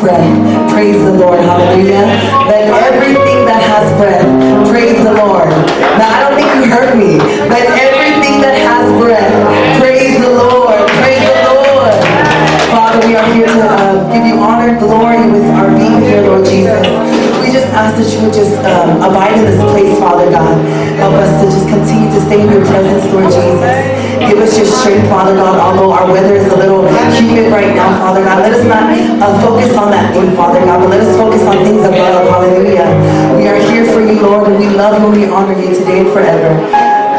breath praise the Lord. Hallelujah. Let everything that has breath praise the Lord. Now, I don't think you heard me. Let everything that has breath praise the Lord. Praise the Lord. Father, we are here to give you honor and glory with our being here, Lord Jesus. We just ask that you would just abide in this place, Father God. Help us to just continue to stay in your presence, Lord Jesus. Give us your strength, Father God, although our weather is a little humid right now, Father God. Let us not focus on that thing, Father God, but let us focus on things above. Hallelujah. We are here for you, Lord, and we love you and we honor you today and forever.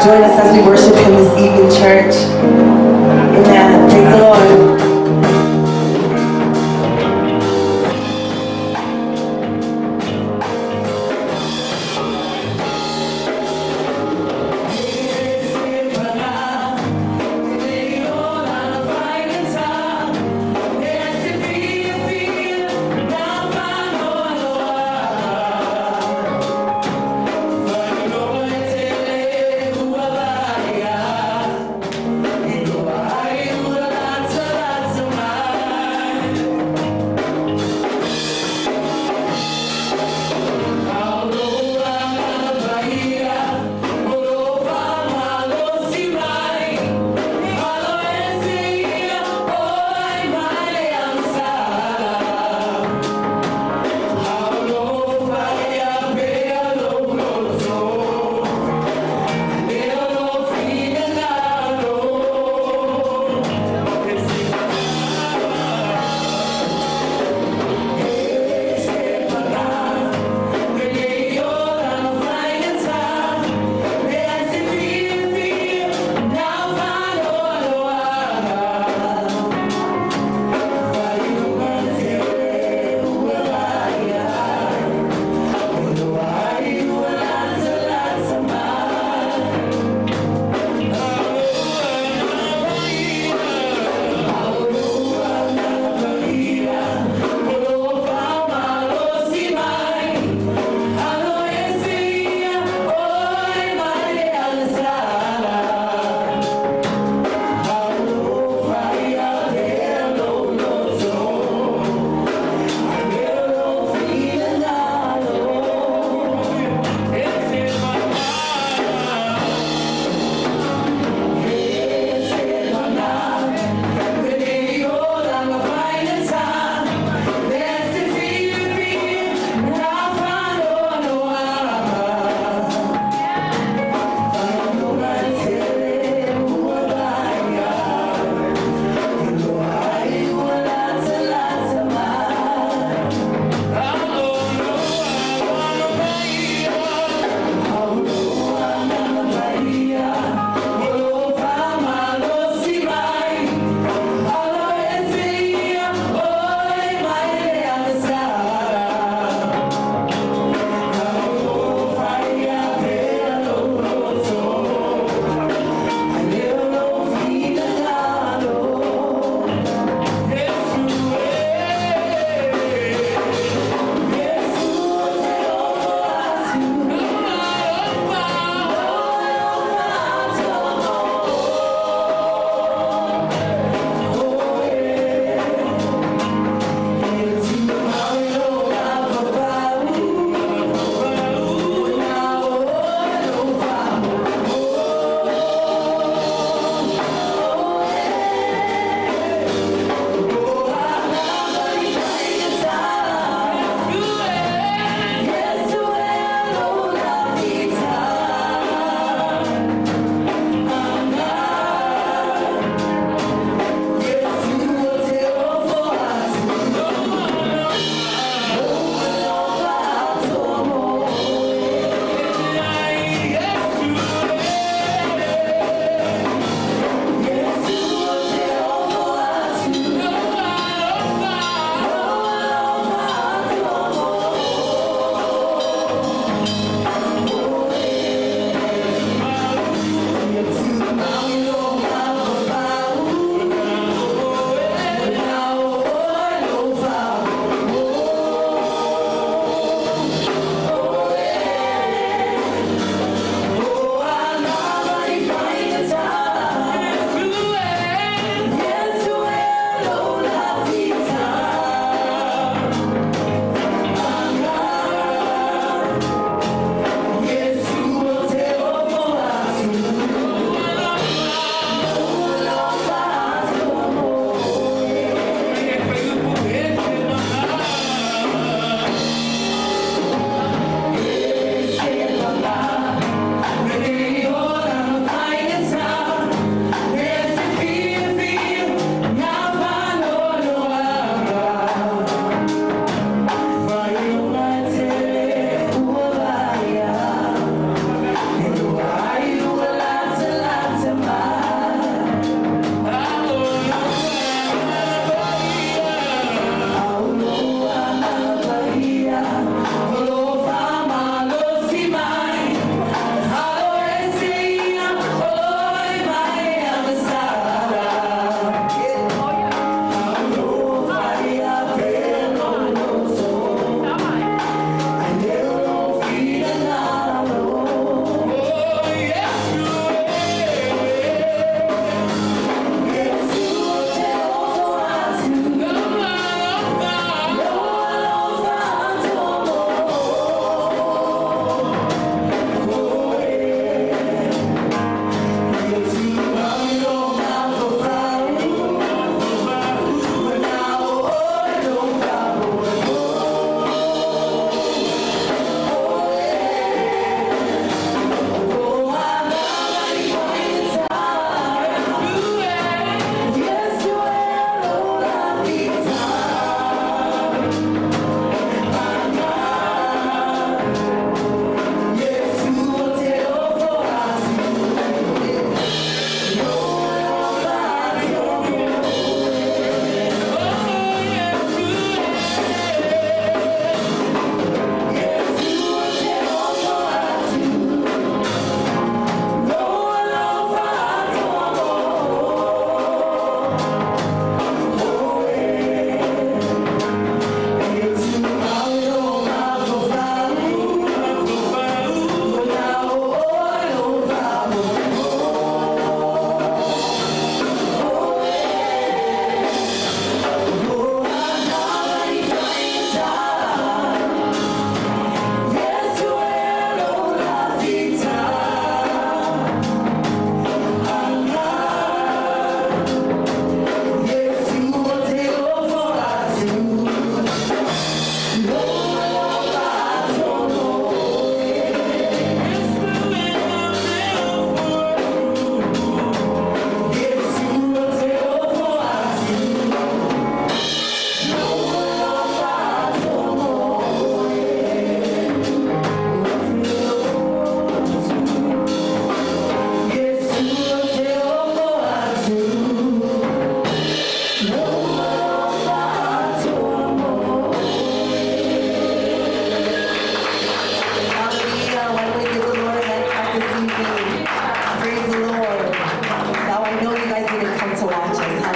Join us as we worship him this evening, church. Amen. Praise the Lord.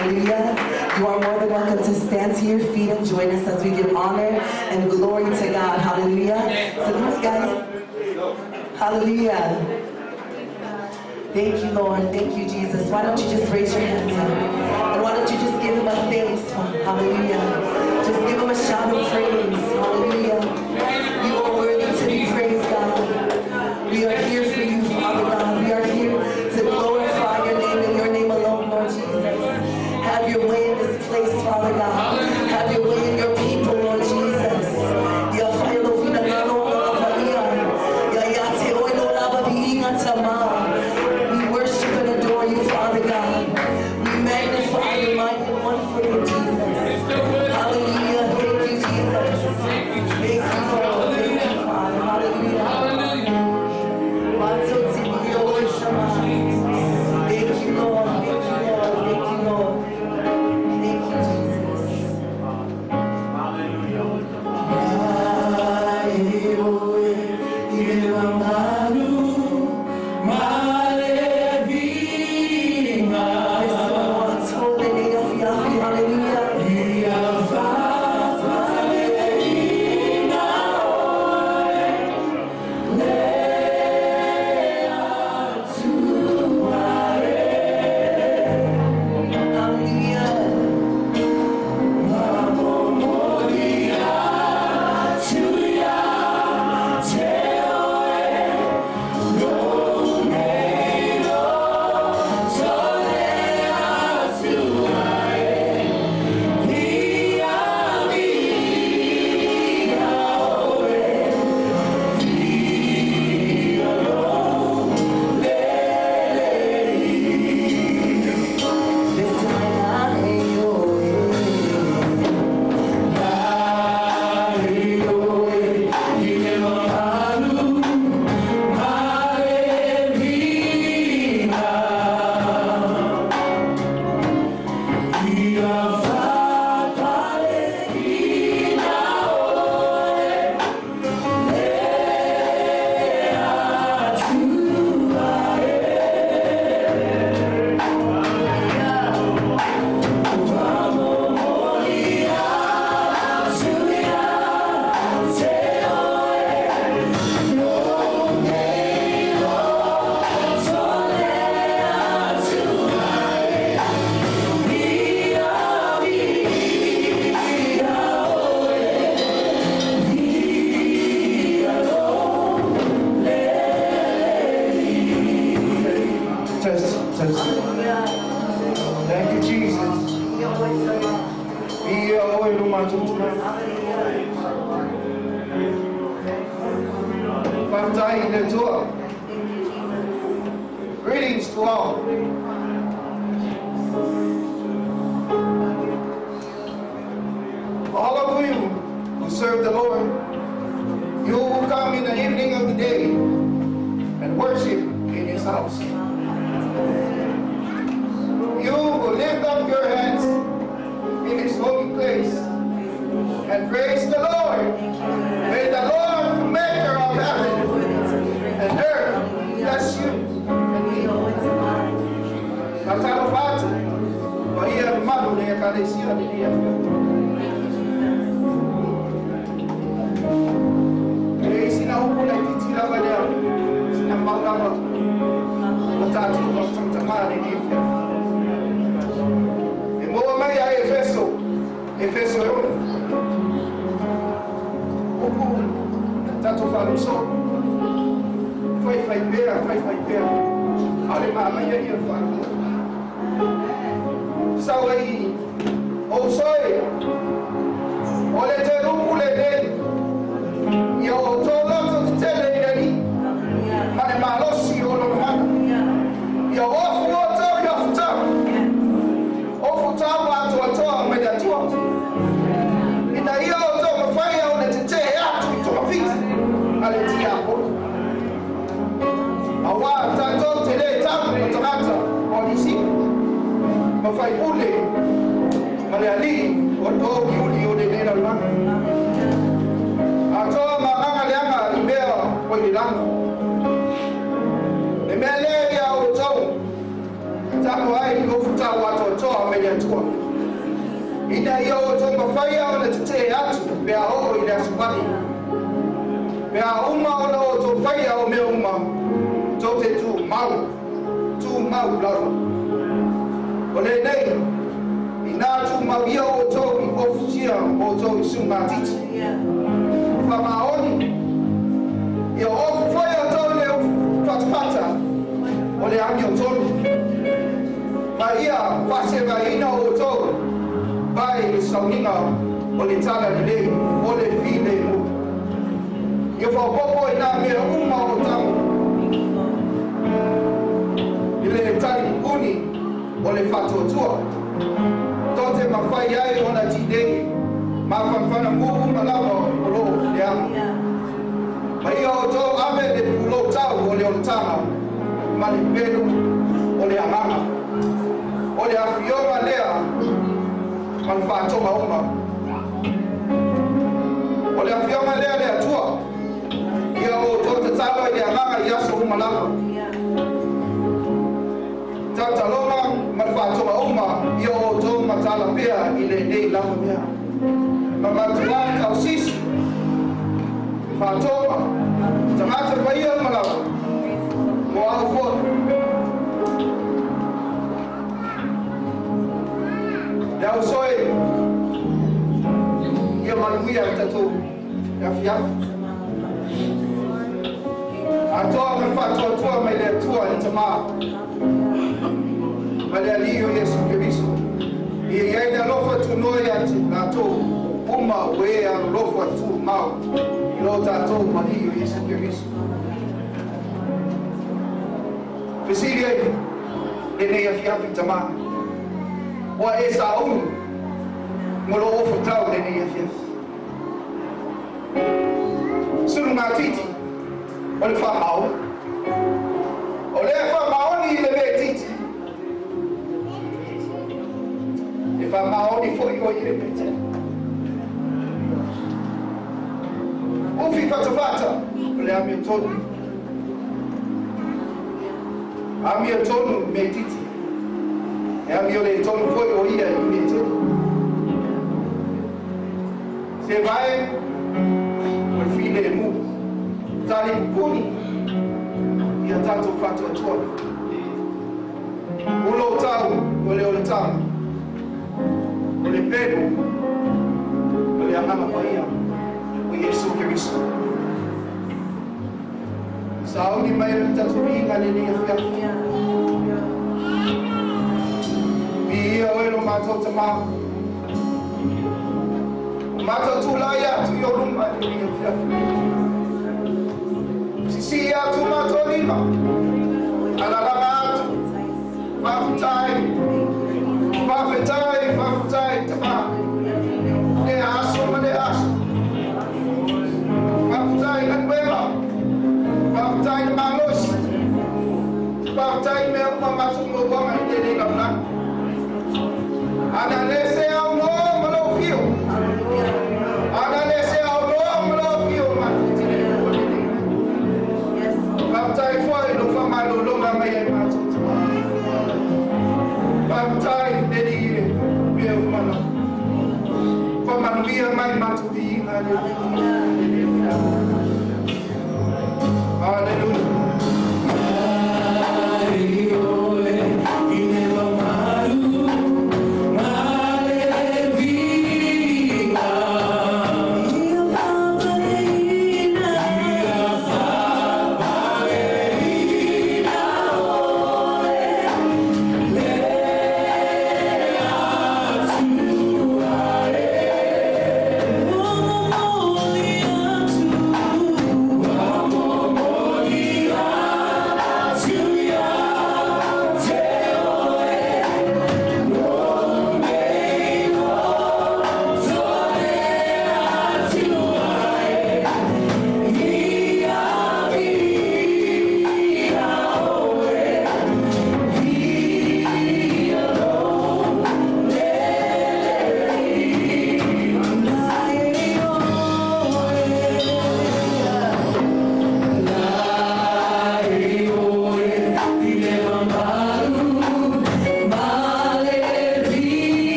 Hallelujah. You are more than welcome to stand to your feet and join us as we give honor and glory to God. Hallelujah. So come on, guys. Hallelujah. Thank you, Lord. Thank you, Jesus. Why don't you just raise your hands up? And why don't you just give him a thanks? Hallelujah. Just give him a shout of praise. Hallelujah. You are worthy to be praised, God. We are here for you, Father God. We are here to glorify your name and your name alone, Lord Jesus. Have your way in this place, Father God. Have your way in your people, Lord Jesus. We worship and adore you, Father God. We magnify your mighty and wonderful name, Jesus. Hallelujah. Thank you, Jesus. Thank you, Lord. Thank you, Father. Hallelujah. Thank you, Lord. Thank you, Lord. Thank you, Lord. Thank you, Jesus. Greetings to all. All of you who serve the Lord, you will come in the evening of the day and worship in His house. You will lift up your hands in His holy place and praise the Lord. May the Lord, maker of heaven and earth, bless you. Matarofatu, kwa hiyo mambo ya kanisa dunia. Sina huko na kitira baada sina magamba. Watatu kwa mtamani hivi. Ngoma ya Efeso yote. Huko tatu faluso. Foi pera. Ale mama ya hiyo faluso. Sawai Osoy Ole teru le den yo tolo to tele ni mane malosi ono mana yo ofu oto yo futa watu wamejatua ina hiyo oto mfanya unatetea yatu itopita aleti yako awa tanto tele tamu kutakata polisi mafai ule Malayali oto kiuli ode nena lana ato manganga lianga libera kwa ilanga emele ya oto tako ai Ai gofuta watoto ameliatua. Ina hiyo otomba faya ona tete atu bea oo ina subani. Bea uma ona oto faya o me uma. Tote tu mau laro. Ole nei. Ina tu mau ia oto ofutia oto isungatiti. Famaoni. Ia ofu faya oto le fatpata. Ole ami oto. Maria paseva ina oto. Bai sauninga ole tala lelei ole file mo. Ia popo ina me uma otamu. Ile tali kuni ole fatotua. Tote mafai yai ona tidei. Mafafana mungu malabo ulo ya. Maria oto ame de ulo tau ole otama. Mani pelu ole amama. Ole afioma lea. Manfato mauma. Ole afioma lea lea tua. Ia oto tatalo ile amama yaso umalabo. Tata loma manfato mauma. Ia oto matala pia ile nei lama pia. Mamatuan kau sisi. Fatoma. Tamata baia malabo. Moa ufo. Ya usoe. Ia manuia TATOU. Ya fiaf. Atoa manfato atua maile atua ni tamaa. Male aliyo Yesu KERISO. Ia yaida lofa tunoia TATOU. Uma wea lofa tu mau. Ilo TATOU maliyo Yesu KERISO. Fisiria nene ya fiafi tamaa. Wa Esaú ngolo ofutau nene ya fiafi. Sunu matiti. Ole fa mau. Ole fa mau ni ile betiti. Fa mau ni foi o ile betiti. Ufi fatafata. Ole amiotonu. Amiotonu metiti. Amiole tonu foi o ia metiti. Se vai o file mu. Tali kuni. Ia tanto fato atona. Ulo tau, ole tau. Ole pedo. Ole amama paia. O Yesu KERISO. Saudi mai TATOU ngalini ya. Ia oelo matou tamau. Matou tulaya tu yo rumah ni ya. Sisi ya tu matou lima. Alalama tu. Fafutai tamau. Ne aso mane aso. Fafutai kan beba. Fafutai malos. Fafutai me matou ngoma ni namna. Analese ao nome do fio. Analese ao nome do fio. Baptai foi no famado do mamãe mato. Baptai dedi meu mano. Famado via mai mato vi. Aleluia. Oh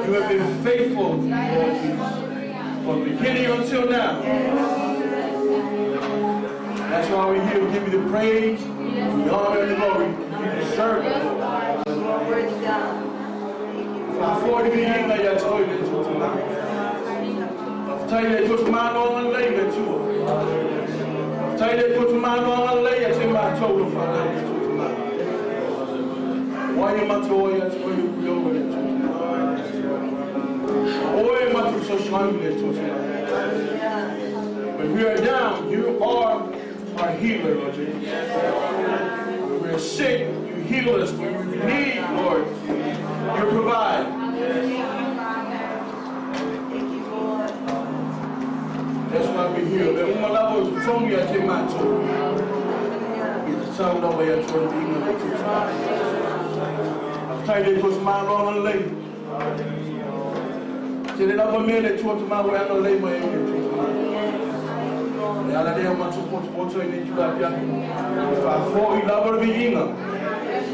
You have been faithful, Lord Jesus, from the beginning until now. That's why we're here to give you the praise, the honor, and the glory. You deserve it, Lord. For 40 years, I told you to tonight. I'll tell you to my Lord and lay it to her. I'll tell you to my Lord and lay it to my total for tonight. Why am I told you to go over there to tonight? Why am I so strong there to tonight? When we are down, you are our healer, Lord Jesus. When we're sick, you heal us. When we need, Lord, you provide. That's why we're here. But when my love was told me, I take my toe. It's the sound of way I told you. I'm tired of it was my Lord and lady. See, they never made it to my way and lay my head to my. The other day, I'm not supposed to go to any July. If I thought you love the beginner,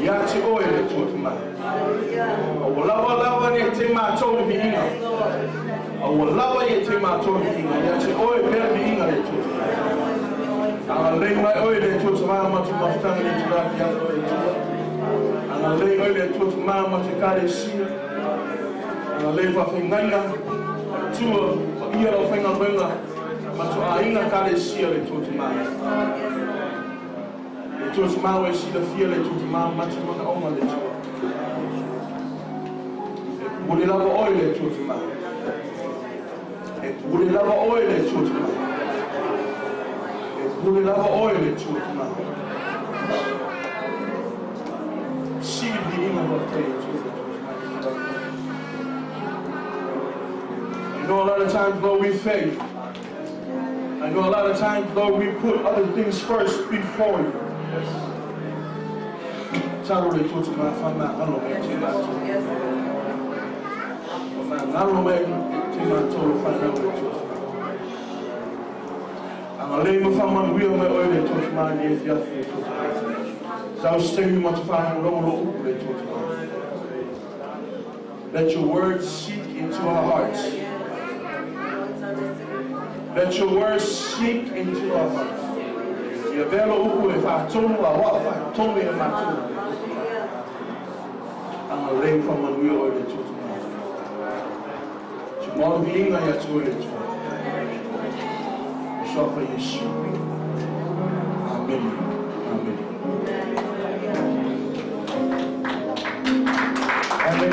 you have to go in it to my. I will love it to my toe to beginner. I will love it to my toe to beginner. You have to go in the beginner to my. I'll lay my oil to my much of my family to that. And I'll lay oil to my much of KERISO. And I'll lay for Finganga to a year of Fingerbringer. But to AINA KERISO to my. It was my way, see the fear to my much of my own. Would you love oil to my? Would you love oil to my? Would you love oil to my? See the beginning of things. I know a lot of times, Lord, we fail. I know a lot of times, Lord, we put other things first before you. Tell her to my family. I don't know. I don't know. I'm going to lay my family wheel my oil to touch my dear. So I was saying you must find a let your words seek into our hearts. Let your words seek into our hearts. If I told you what I told me in my tomb, I'm going to lay from my wheel oil to touch my. Tomorrow being I have to wait for. For IESU. Amen. Amen. Amen.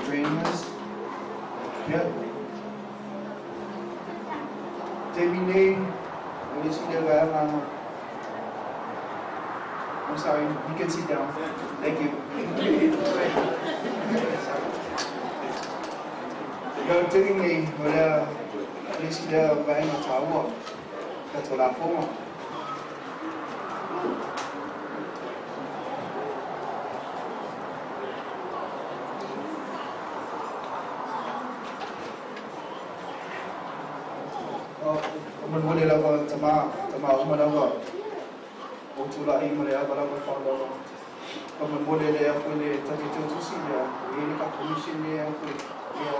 Trainers. Yeah. Terminé. On est sur le verre. I'm sorry, you can sit down. Thank you. You're telling me whether this is the very MATAUPU. That's what I thought. Mình muốn đi đâu mà không đâu rồi. Ông chủ lại mà để vào đâu còn đâu. Còn mình muốn đi để phải để cho cái chỗ xin ya. Ini các commission ni yang phải dia.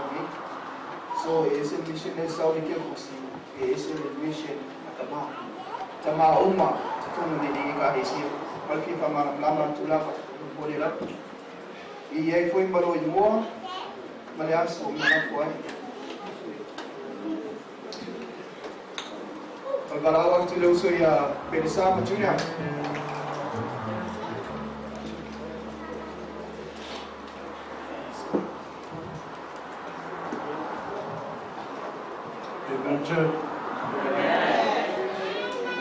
So is a mission is sao đi kia cũng xin. Is a mission tama umma tunu ni KERISO. Malki fama lama tula muốn đi đâu. Iai foi baru mua. Malias umma foi. Pagkalawag tuloy sa PERISO Junior. Amen, church.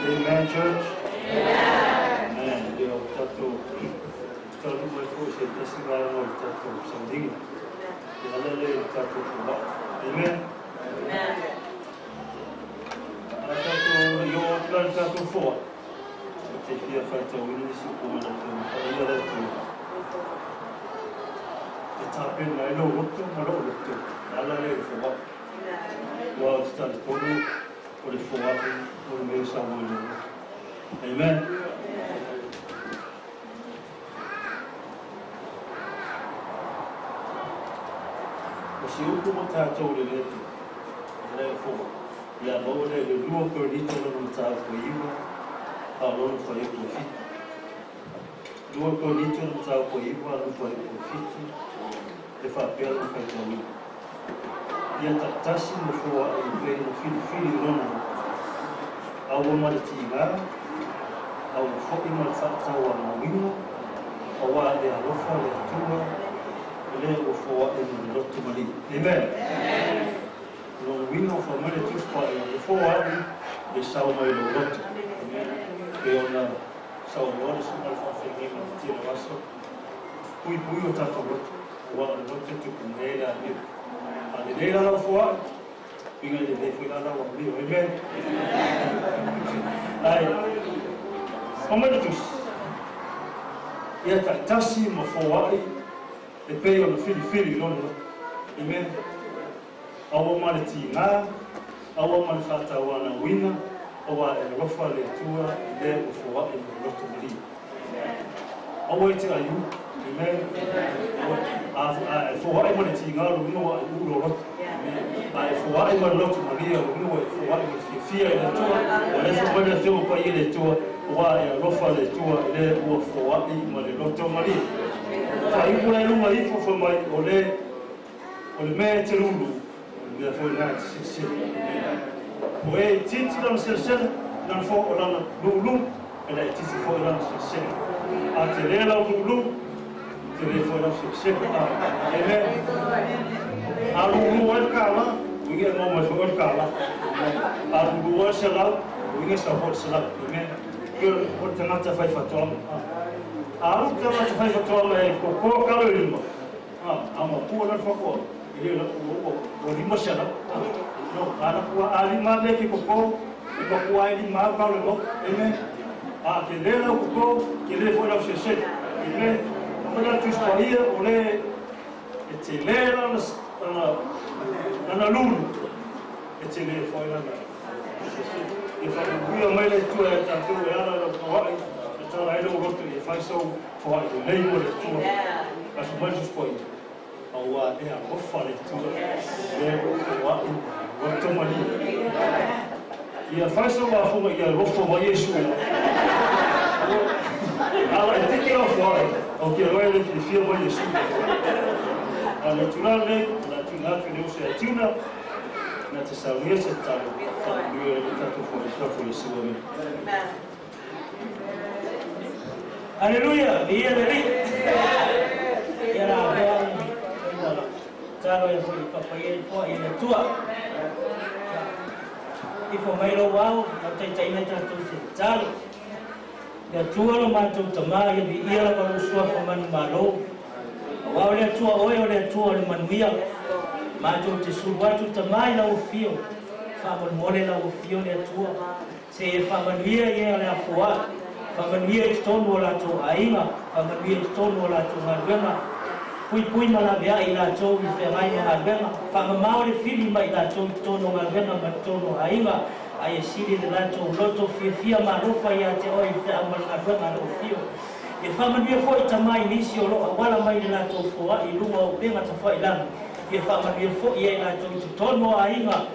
Amen, church. Amen. Dio TATOU. Tato mai fosse testimonial of TATOU something. LELEI TATOU. Amen. Amen. TATOU yo plan TATOU for. Te fia fata wini si ko na ko. Ayala to. Te tapen na no rotto, na rotto. LELEI for what? Well, it's done for the for the meal somewhere. Amen. Usiuku MATAUPU LELEI fogo. Ya mau le dua Korinto no MATAUPU iwa. Alon foi profita. Dua Korinto no MATAUPU iwa no foi profita. E fa pelo foi tami. Ya tatasi no foi e foi no fili rona. Au martiga. Au foi martata wa mawino. Au wa de alofa le tua. Le o foi e no lotu mali. Amen. No wino for mali tu foi e foi de sao mai lo lotu. Amen. E ona sao lo so mal fa fengi ma tira waso. Pui o tato lotu. Wa lotu tu kumela ni. Ale le la foi. Pinga de foi la wa mi. Amen. Ai. Como tu? Ia tasi mo foi e pei o fili lono. Amen. Awa maleti nga, awa malfata wana wina, awa e rofa le tua le ufoa e roto mali. Awa ite ayu. Amen. A foa e maleti nga lo no wa ulo roto. A foa e maloto mali lo no wa foa e fia e tua. Wala so wala so pa ile tua, wa e rofa le tua le ufoa e maloto mali. Aí por aí uma info foi mais olhe mete lulu da foi na se oi titi não se não foi lá lulu ela titi foi lá se a telela o lulu tele foi lá se amen a lulu o cala o que não mais o cala a lulu o sela o que só pode sela amen que o tenata vai fator a luta vai fazer toda é coco calorima ama pula foco ele o lima sela não ana pua ali mais que coco e coco ali mais calorima ele a telela o coco que ele foi lá chercher ele quando tu escolhia olhe telela na lulu ele foi lá e foi o mais tu é tanto ela não pode TALAIINA roto e faz só for LELEI mo le tua as mais foi ao a e a ofa le tua e o roto mali e a faz só a fuma e a roto mo IESU ala e te o fora o que roe le fia mo IESU a natural le la tuna que se atuna na te sauria se talo e o tato foi só foi IESU amen. Aleluya, dia dari. Ya la vea. Talo ya foi papai foi ele tua. E foi mai lo wau, na tai na tu se talo. Ya tua lo mato tama ya bi ia la ko sua fo man malo. Wau le tua oi le tua le manuia. Mato te su watu tama na o fio. Fa mo mole na o fio le tua. Se fa manuia ia le afoa. Famanuia e tono la to ainga, famanuia e tono la to ngabema. Pui malabia ila to i ferai ngabema. Famamao le fili mai la to tono ngabema ma tono ainga. Ai sili la to loto fia marufa ya te oi fe amal ngabema lo fio. E famanuia foi tamai nisi o lo wala mai la to foa i lunga o benga ta foi lan. E famanuia foi ia la to tono ainga,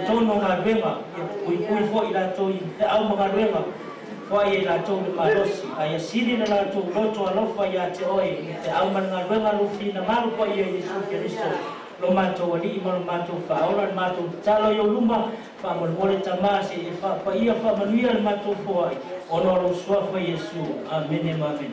tono ngabema. E pui foi ila to i fe amal ngabema. Foi la to marosi ai sili la to loto alofa ya te oi te au man ngalwenga lufi na malu ko ia Yesu Keriso lo mato wali mo mato faula mato talo yo lumba fa mo mole tamasi e fa pa ia fa manuia mato foi onoro sua foi Yesu amen amen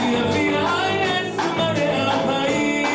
Fia, ai, esse mané, ai.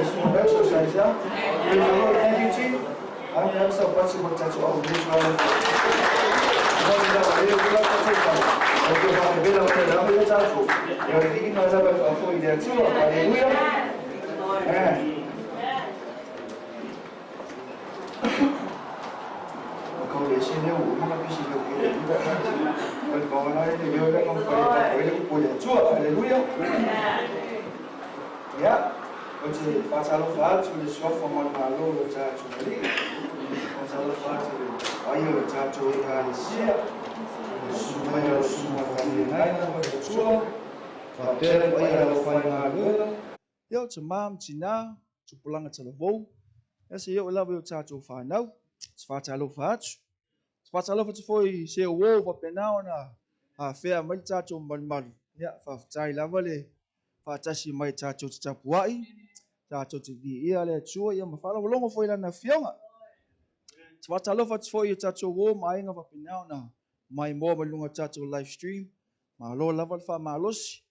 small exercise, yeah? Praise the Lord. Thank you, team. I'm so possible that you all Yeah. Oggi facciamo faccio le sue forme ma loro già ci lì. Facciamo faccio io già ci ho in sia. Sumaya suma kanina ma sua. Papel aya fai na loro. Yo to mam tina to pulang to the bow. Esse eu lavo eu tcha to fa now. Facciamo faccio. Facciamo faccio foi se o ovo penao na. A fea mal tcha to mal. Ya fa chai lavale. Fa tashi mai tcha to tcha puai. TATOU te vi ia le tua ia mafala longo foi la na fionga. Tawatalo fa foi ia TATOU wo mai nga pinau na mai mo malunga TATOU live stream. Ma lo lava fa malos.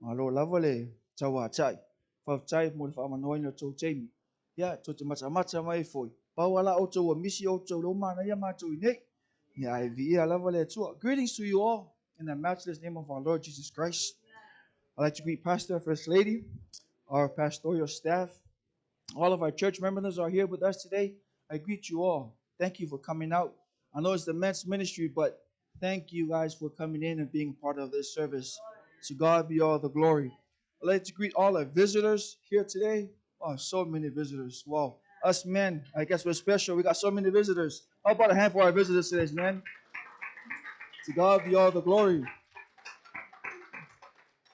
Ma lo lava le tawa chai. Fa chai mo fa manoi na to Jamie. Ya to te mata mai foi. Pa wala o to misi o to lo mana ia ma to nei. Ya ai vi ia lava le tua. Greetings to you all in the matchless name of our Lord Jesus Christ. I'd like to greet Pastor, First Lady, our pastoral staff. All of our church members are here with us today. I greet you all. Thank you for coming out. I know it's the men's ministry, but thank you guys for coming in and being part of this service. To God be all the glory. I'd like to greet all our visitors here today. Oh, so many visitors. Wow. Us men, I guess we're special. We got so many visitors. How about a hand for our visitors today, man? To God be all the glory.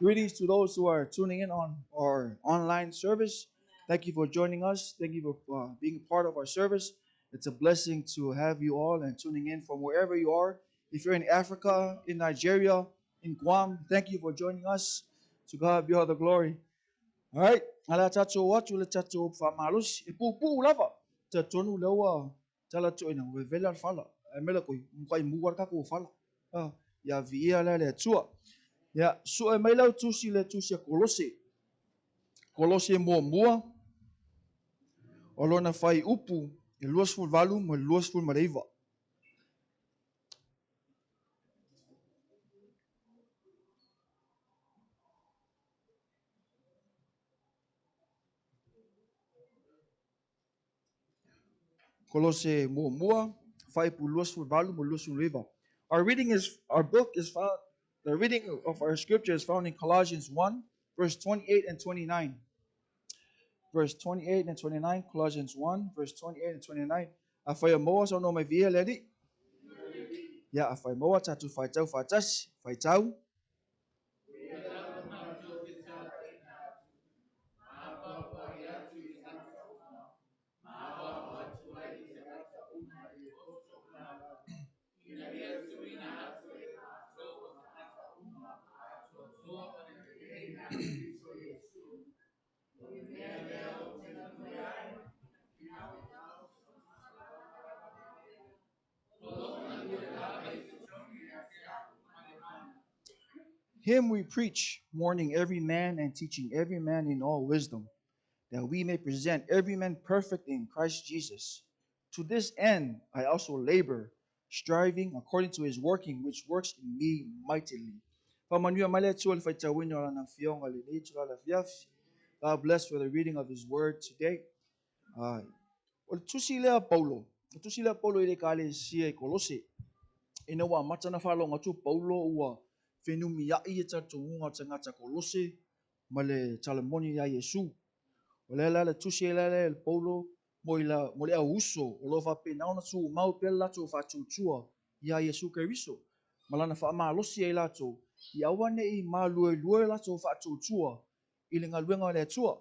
Greetings to those who are tuning in on our online service. Thank you for joining us. Thank you for being part of our service. It's a blessing to have you all and tuning in from wherever you are. If you're in Africa, in Nigeria, in Guam, thank you for joining us. To God be all the glory. All right. Ala tato watu le tato famalus ipu lava. Tatonu lewa tala to ina we vela fala. Emela ko mkai muwar ka ko fala. Ya via la le tua. Ya so e mai lau tusi le tusi Kolose. Kolose mua o lona fai upu e luas ful valu mo luas ful mareiva. Kolose mua fai pu luas ful valu mo luas ful mareiva. Our book is found, the reading of our scripture is found in Colossians 1, verse 28 and 29. Verse 28 and 29, Colossians 1, verse 28 and 29. Afai moa so no mai via ledi. Ya afai moa tatu fai tau. Him we preach, warning every man and teaching every man in all wisdom, that we may present every man perfect in Christ Jesus. To this end I also labor, striving according to his working, which works in me mightily. God bless for the reading of his word today. Tusila Paulo. Tusila Paulo ile kale sie Kolose. Ina wa matana falo ngatu Paulo ua fenumi ya ia tatu unga tangata Kolose male talemoni ya Yesu. Olela le tusila le Paulo moila uso olova pe nauna tu mau pela tu fa tutua ya Yesu KERISO. Malana fa ma losi e lato. Ya wane I malue lato fa tutua ilinga luenga le tua.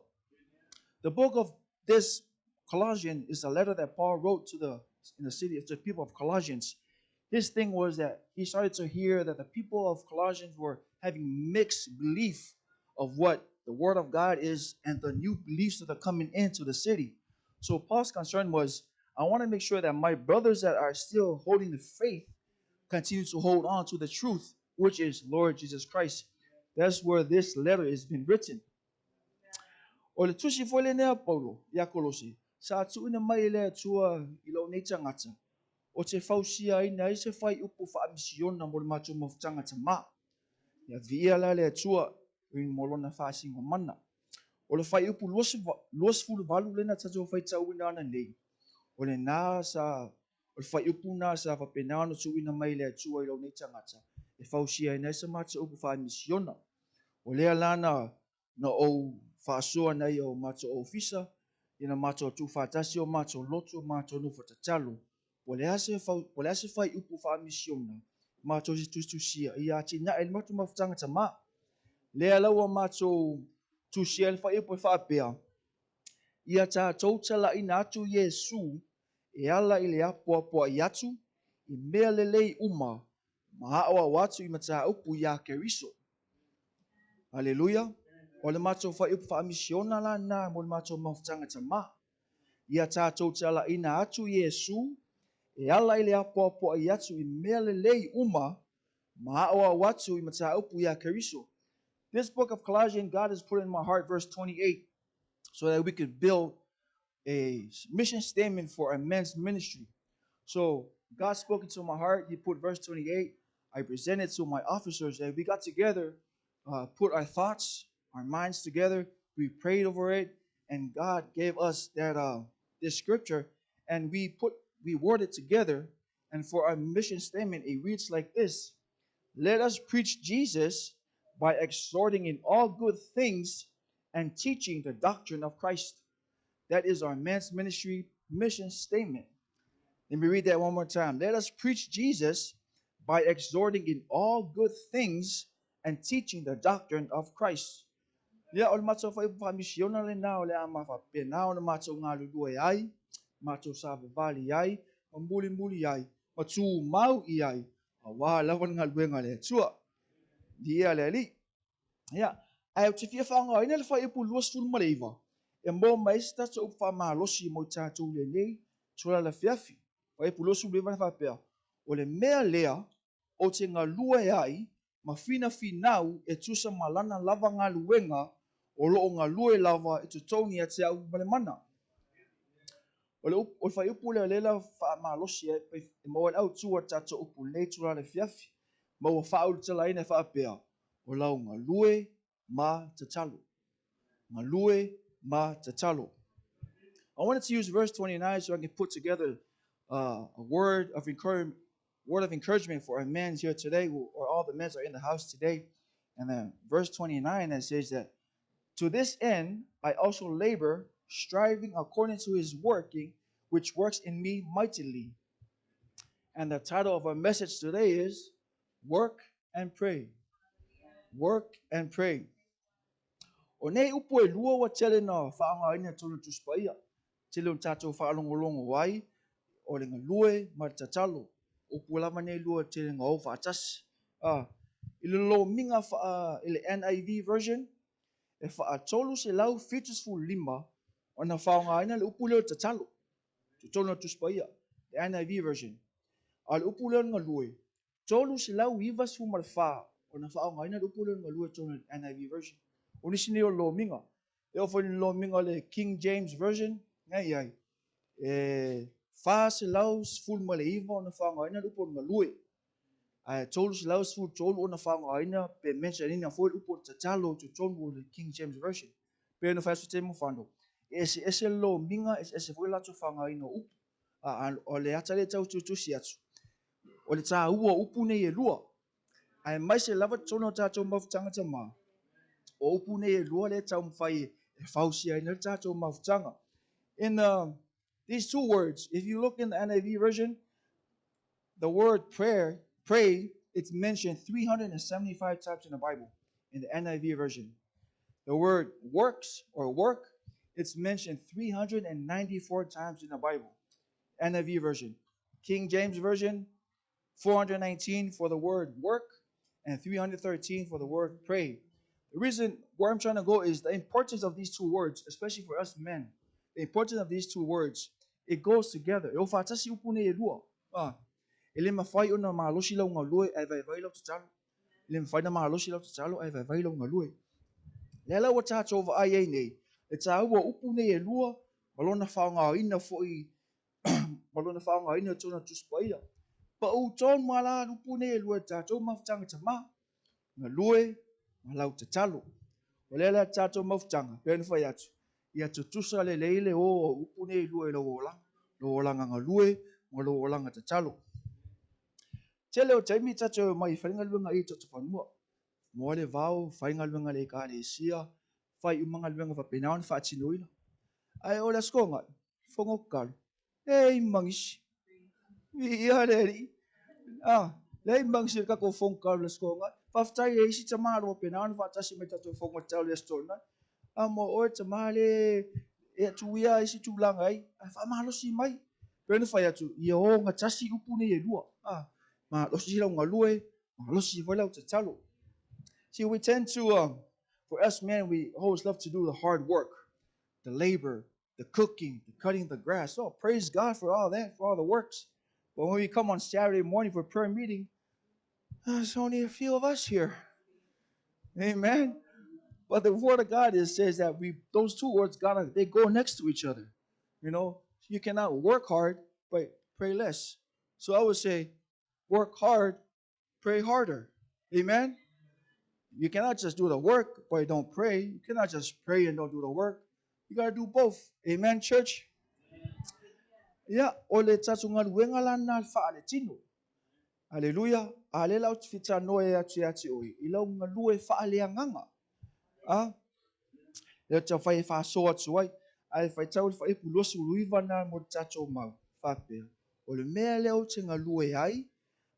The book of this Colossians is a letter that Paul wrote to the people of Colossians. His thing was that he started to hear that the people of Colossians were having mixed belief of what the word of God is and the new beliefs that are coming into the city. So Paul's concern was, I want to make sure that my brothers that are still holding the faith continue to hold on to the truth, which is Lord Jesus Christ. That's where this letter has been written. O le tusi foi le nea Paulo, ia Kolosi, sa atu ina mai le atua I lau nei tangata. O te fausia ina I se fai upu wha amisiona mo le matua mawhutanga ta maa. Ia via la le atua in molona whaasingo mana. O le fai upu luas fulu valu lena tatou fai tau ina ana nei. O le nā sa, o le fai upu nā sa whapena no tu ina mai le atua I lau nei tangata. E fausia ina isa matua upu wha amisiona. O lea lana na o whaasua nei o matua o ofisa, ina matua tu whaatasi o matua loto, matua nufa tatalo. O le ase fai upu wha amisiona, matua si tusia, ia ati na ele matua mawhutanga ta maa. Lea laua matua tusia le fai upu e whaapea. Ia tātou tala ina atu Iesu, e ala I le APOAPOAI atu, I mea lelei uma, ma AOAO atu I MATAUPU ia KERISO. Haleluya. O le matou fai upu whaamisiona la na mo le matou mawhutanga ta maa. Ia tātou tala ina atu Iesu, e ala I le APOAPOAI atu I mea lelei uma, ma AOAO atu I MATAUPU ia KERISO. This book of Colossians, God has put in my heart, verse 28, so that we could build a mission statement for a men's ministry. So God spoke into my heart. He put verse 28. I presented to my officers, and we got together, put our thoughts, our minds together. We prayed over it, and God gave us that this scripture, and we worded together. And for our mission statement, it reads like this: Let us preach Jesus by exhorting in all good things and teaching the doctrine of Christ. That is our men's ministry mission statement. Let me read that one more time. Let us preach Jesus by exhorting in all good things and teaching the doctrine of Christ. Ya ol macho fa misiona le na ole ama fa pena ona macho nga lulu ai, macho sa vali ai, muli ai, machu mau ai. Wa lawan nga luenga le chua. Dia le li. Ya, ai te fia fa nga ina le fa ipu luas tul maleva. E mo mai sta so fa ma losi mo tatu le nei, chula la fiafi. Fa ipu losu le va fa pea. O le mea lea o te nga lua ai, ma fina finau e tusa malana lava nga luenga o lo nga lue lava e tu toni a te au male mana. O fa ipu le lela fa ma losi e mo au tua tato upu le chula la fiafi. Ma o fa au tala ina fa pea. O lau nga lue ma te talo. Nga lue ma te talo. I wanted to use verse 29 so I can put together a word of encouragement for our men here today, or all the men are in the house today. And then verse 29 that says that, to this end I also labor, striving according to his working, which works in me mightily. And the title of our message today is Work and Pray. Work and Pray. O nei upo e lua wa tele na whaanga ina tonu tuspaia. Tele un tatou whaalongolongo wai, o le ngalue ma le tatalo. Upo lama nei lua tele ngā o whaatasi. I le lo minga i le NIV version, e whaatolu se lau fitus fu lima, o na whaanga ina le upo leo tatalo. Tonu tuspaia, the NIV version. A le upo leo ngalue. Tolu se lau ivas fu marwha, o na whaanga ina le upo leo ngalue tonu NIV version. O nisi ni o lo minga. E o whani lo minga le King James Version. Ngai ai. E wha se lau sful ma le iwa o na whanga ina upo nga lue. Tolu se lau sful tolu o na whanga ina pe mensa nina fwoi upo tatalo to tolu o le King James Version. Pe no whaesu te mo whando. Ese lo minga ese fwoi lato whanga ina upo. O le ata le tau tutusi atu. O le tā ua upu nei e lua. Ai mai se lava tono tātou mawhutanga ta maa. O upu nei e lua le tau mwhai e whausia ina tātou mawhutanga. In these two words, if you look in the NIV version, the word pray, it's mentioned 375 times in the Bible, in the NIV version. The word works or work, it's mentioned 394 times in the Bible, NIV version. King James version, 419 for the word work, and 313 for the word pray. The reason where I'm trying to go is the importance of these two words, especially for us men. The importance of these two words, it goes together. E o whaatasi upu nei e lua. Ele mawhai o na mahalosi lau ngā lue, e vai lau tatalo. Ele mawhai na mahalosi lau tatalo, e vai lau ngā lue. Le lau wa tātou wa ai nei. e tāua upu nei e lua, malona whaongaina fo'i, malona whaongaina tōna tuspaia. Pa u tōn mala upu nei e lua tātou mawhtanga tamā, ngā lue, ngā lau te talo. O lela tātou mawhtanga, pēnu whai atu. Ia tutusa le leile o upu nei e lua e lo olanga ngā lue, ngā lo olanga te talo. Tele o taimi tātou mai whainga luenga i tātou whanua. Moa le vau, whainga luenga le ka le sia, whai umanga luenga whapenaon whaatinoina. Ai o la skonga, whongokalu. Ei mangisi. Ia le ri. Le mangisi ka ko whongokalu la skonga. Whaftai e isi tamaro o penaon whaatasi me tātou whongokalu le stona. Mo oe tamale e tuia isi tūlanga ai. Whamalosi mai. Pēnu whai atu, ia o ngā tasi upu nei e lua. Ma losi hilau ngā lue, ma losi hilau te talo. See, we tend to, for us men, we always love to do the hard work, the labor, the cooking, the cutting the grass. Oh, praise God for all that, for all the works. But when we come on Saturday morning for prayer meeting, there's only a few of us here. Amen. But the word of God says that those two words, God, they go next to each other. You know, you cannot work hard, but pray less. So I would say, work hard, pray harder. Amen. You cannot just do the work, but don't pray. You cannot just pray and don't do the work. You got to do both. Amen, church? Yeah. Ole tatsunga luenga lana faale tino. Hallelujah. Ale lau fita noe ati oi. Ilau ngalue faale anganga. Le ta fai fa so atuai. Ai fai tau fai pulosu luiva na mo tato mau. Fape. Ole mea leo te ngalue ai.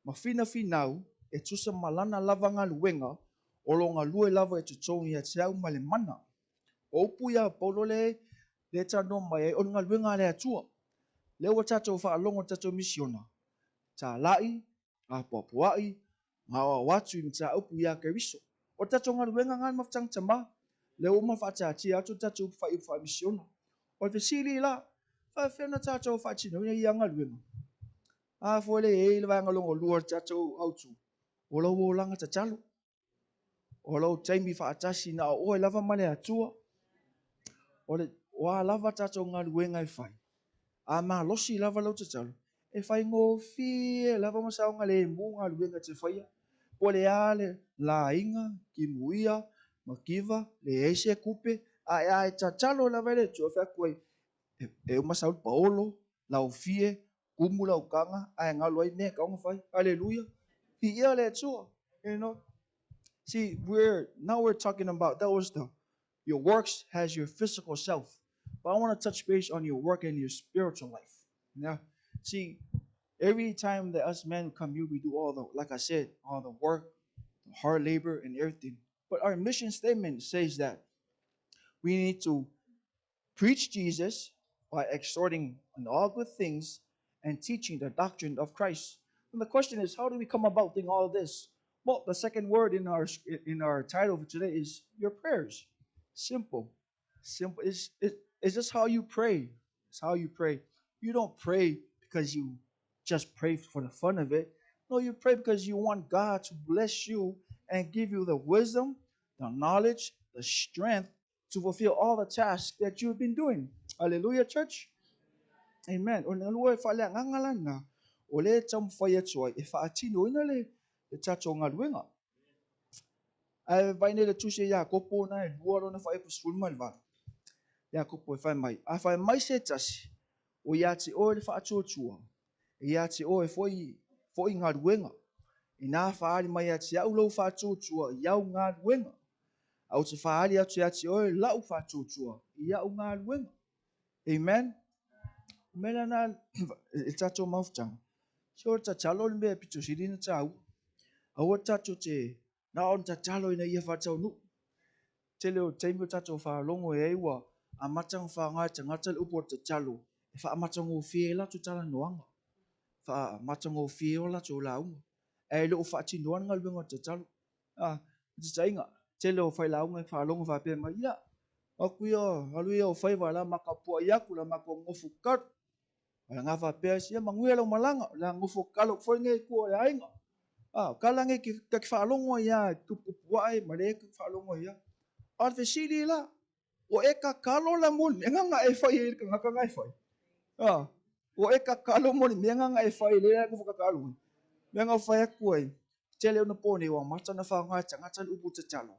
Mafina finau e tusa malana lavanga luenga. O lo ngā lue lava e tutongi a te au ma le mana. O upu ia paulo le tano mai o ngā lue ngā le atua. Le o tatou whaalongo tatou misiona. TALAIINA, APOAPOAI, ngā watu i mta upu ia KERISO. O tatou ngā lue ngā mawhtang tama. Le o mawhataati atu tatou whai upa misiona. O te siri la, whawhena tatou whaatino i ngā lue ngā. Fwele e le vanga longo lua tatou autu. O lau o langa ta talo. O lau taimi whaatasi na o e lava male atua. O le wa lava tatou ngā luenga e whai. A mā losi lava lau te talo. E whai ngō fie lava masao ngā le mū ngā luenga te whaia. Po le ale la inga, ki muia, makiva, le eise kupe. A e ta talo lava le tua whea koe. E masao paolo, lau fie, kumu lau kanga. A e ngā luai mea kaunga whai. Hallelujah. Hi ia le tua. You know. See, now we're talking about your works has your physical self. But I want to touch base on your work and your spiritual life. Now, see, every time that us men come here, we do like I said, all the work, the hard labor and everything. But our mission statement says that we need to preach Jesus by exhorting on all good things and teaching the doctrine of Christ. And the question is, how do we come about doing all this? Well, the second word in our title for today is your prayers. Simple. It's just how you pray. It's how you pray. You don't pray because you just pray for the fun of it. No, you pray because you want God to bless you and give you the wisdom, the knowledge, the strength to fulfill all the tasks that you've been doing. Hallelujah, church. Amen. Ole tam faya choy e fa atino ina le tatou ngā luenga. Ai vai nei le tuse ia kopo na e lua na fai pusul mai va. Ia kopo e fai mai. A fai mai se tasi. O ia te o le fa atuatua. Ia te o e foi ngā luenga. Ina faali mai ati au lau fa atuatua iau ngā luenga. Au te faali atu ia te o e lau fa atuatua iau ngā luenga. Amen. Mela na e tatou mautanga. So ta talo le mea pito sirina tau. Aua tatou te na on ta talo ina ia whatau nu. Te leo teimo tatou whalongo e ewa a matang whangai ta ngata le upo ta talo. E wha matang o fie la tu tala noanga. Wha matang o fie o la tu launga. E leo whaati noanga luenga ta talo. Te tainga. Te leo whai launga whalongo whapea mai ia. Akuia haluia o whaiva la makapua iaku la mako ngofu karu. Ngā whapea sia manguia lau malanga. La ngofu kalok foi ngai kua le ainga. Kalange ki whaalongo ia tupupuai, mare ki whaalongo ia. Ar te siri la. O e kakalo la mo menga nga e fai ka nga nga e fai. O e kakalo mo menga nga e fai le ko kakalo. Menga fai ko ai. Tele ona pone wa mata na fa nga tanga tsan upu tsalo.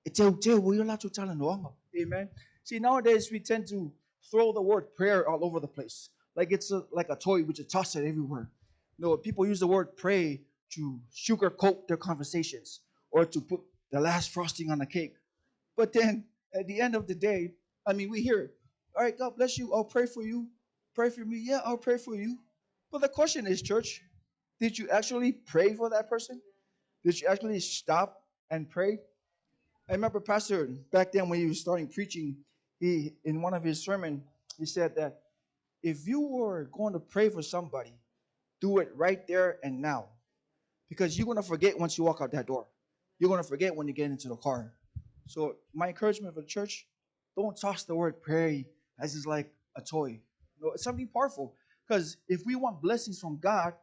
E te wo yo la to tala no. Amen. See, nowadays we tend to throw the word prayer all over the place. Like it's like a toy, we just toss it everywhere. No, people use the word pray to sugarcoat their conversations or to put the last frosting on the cake. But then at the end of the day, I mean, we hear it. All right, God bless you. I'll pray for you. Pray for me. Yeah, I'll pray for you. But the question is, church, did you actually pray for that person? Did you actually stop and pray? I remember Pastor back then when he was starting preaching, he in one of his sermons, he said that if you were going to pray for somebody, do it right there and now. Because you're going to forget once you walk out that door. You're going to forget when you get into the car. So my encouragement for the church, don't toss the word pray as it's like a toy. No, it's something powerful. Because if we want blessings from God,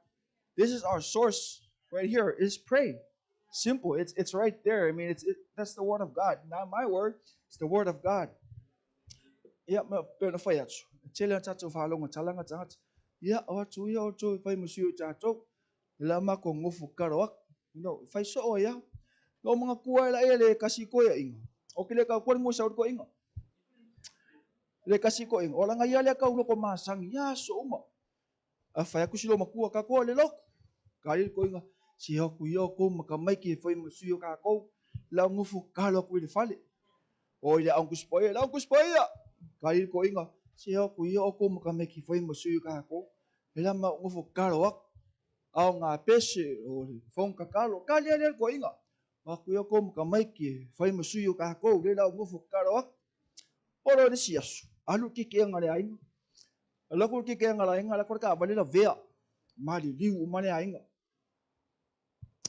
this is our source right here, is pray. Simple. It's right there. I mean, that's the word of God. Not my word. It's the word of God. Yeah, pero fayat. Chela tato falong talanga tat. Yeah, tu ya tu fay musu tato. Lama ko ngufu karoak. No, fay so ya. Go mga kuwa la ele kasi ko ya ingo. O kile ka kwan mo sa ko ingo. Le kasi ko ingo. Ola nga yale ka ulo ko masang ya so uma. Fay ko silo makuha ka ko le lok. Kalil ko ingo. Siya ko yo ko makamay ki fay musu ka ko. La ngufu kalo ko ile fale. O ile ang kuspoya, la ang kuspoya. Kalil ko inga, siya ko iyo ako makameki foi musuyo ka ako. Ila ma ngufu kalawak. Aw nga pese o fong kakalo. Kalil ko inga. Ako iyo ko makameki foi musuyo ka ako. Ila ngufu kalawak. Oro de sias. Alu kiki ang ale aing. Ala ko kiki ang ale aing ala ko ka balila vea. Mali liu umale aing.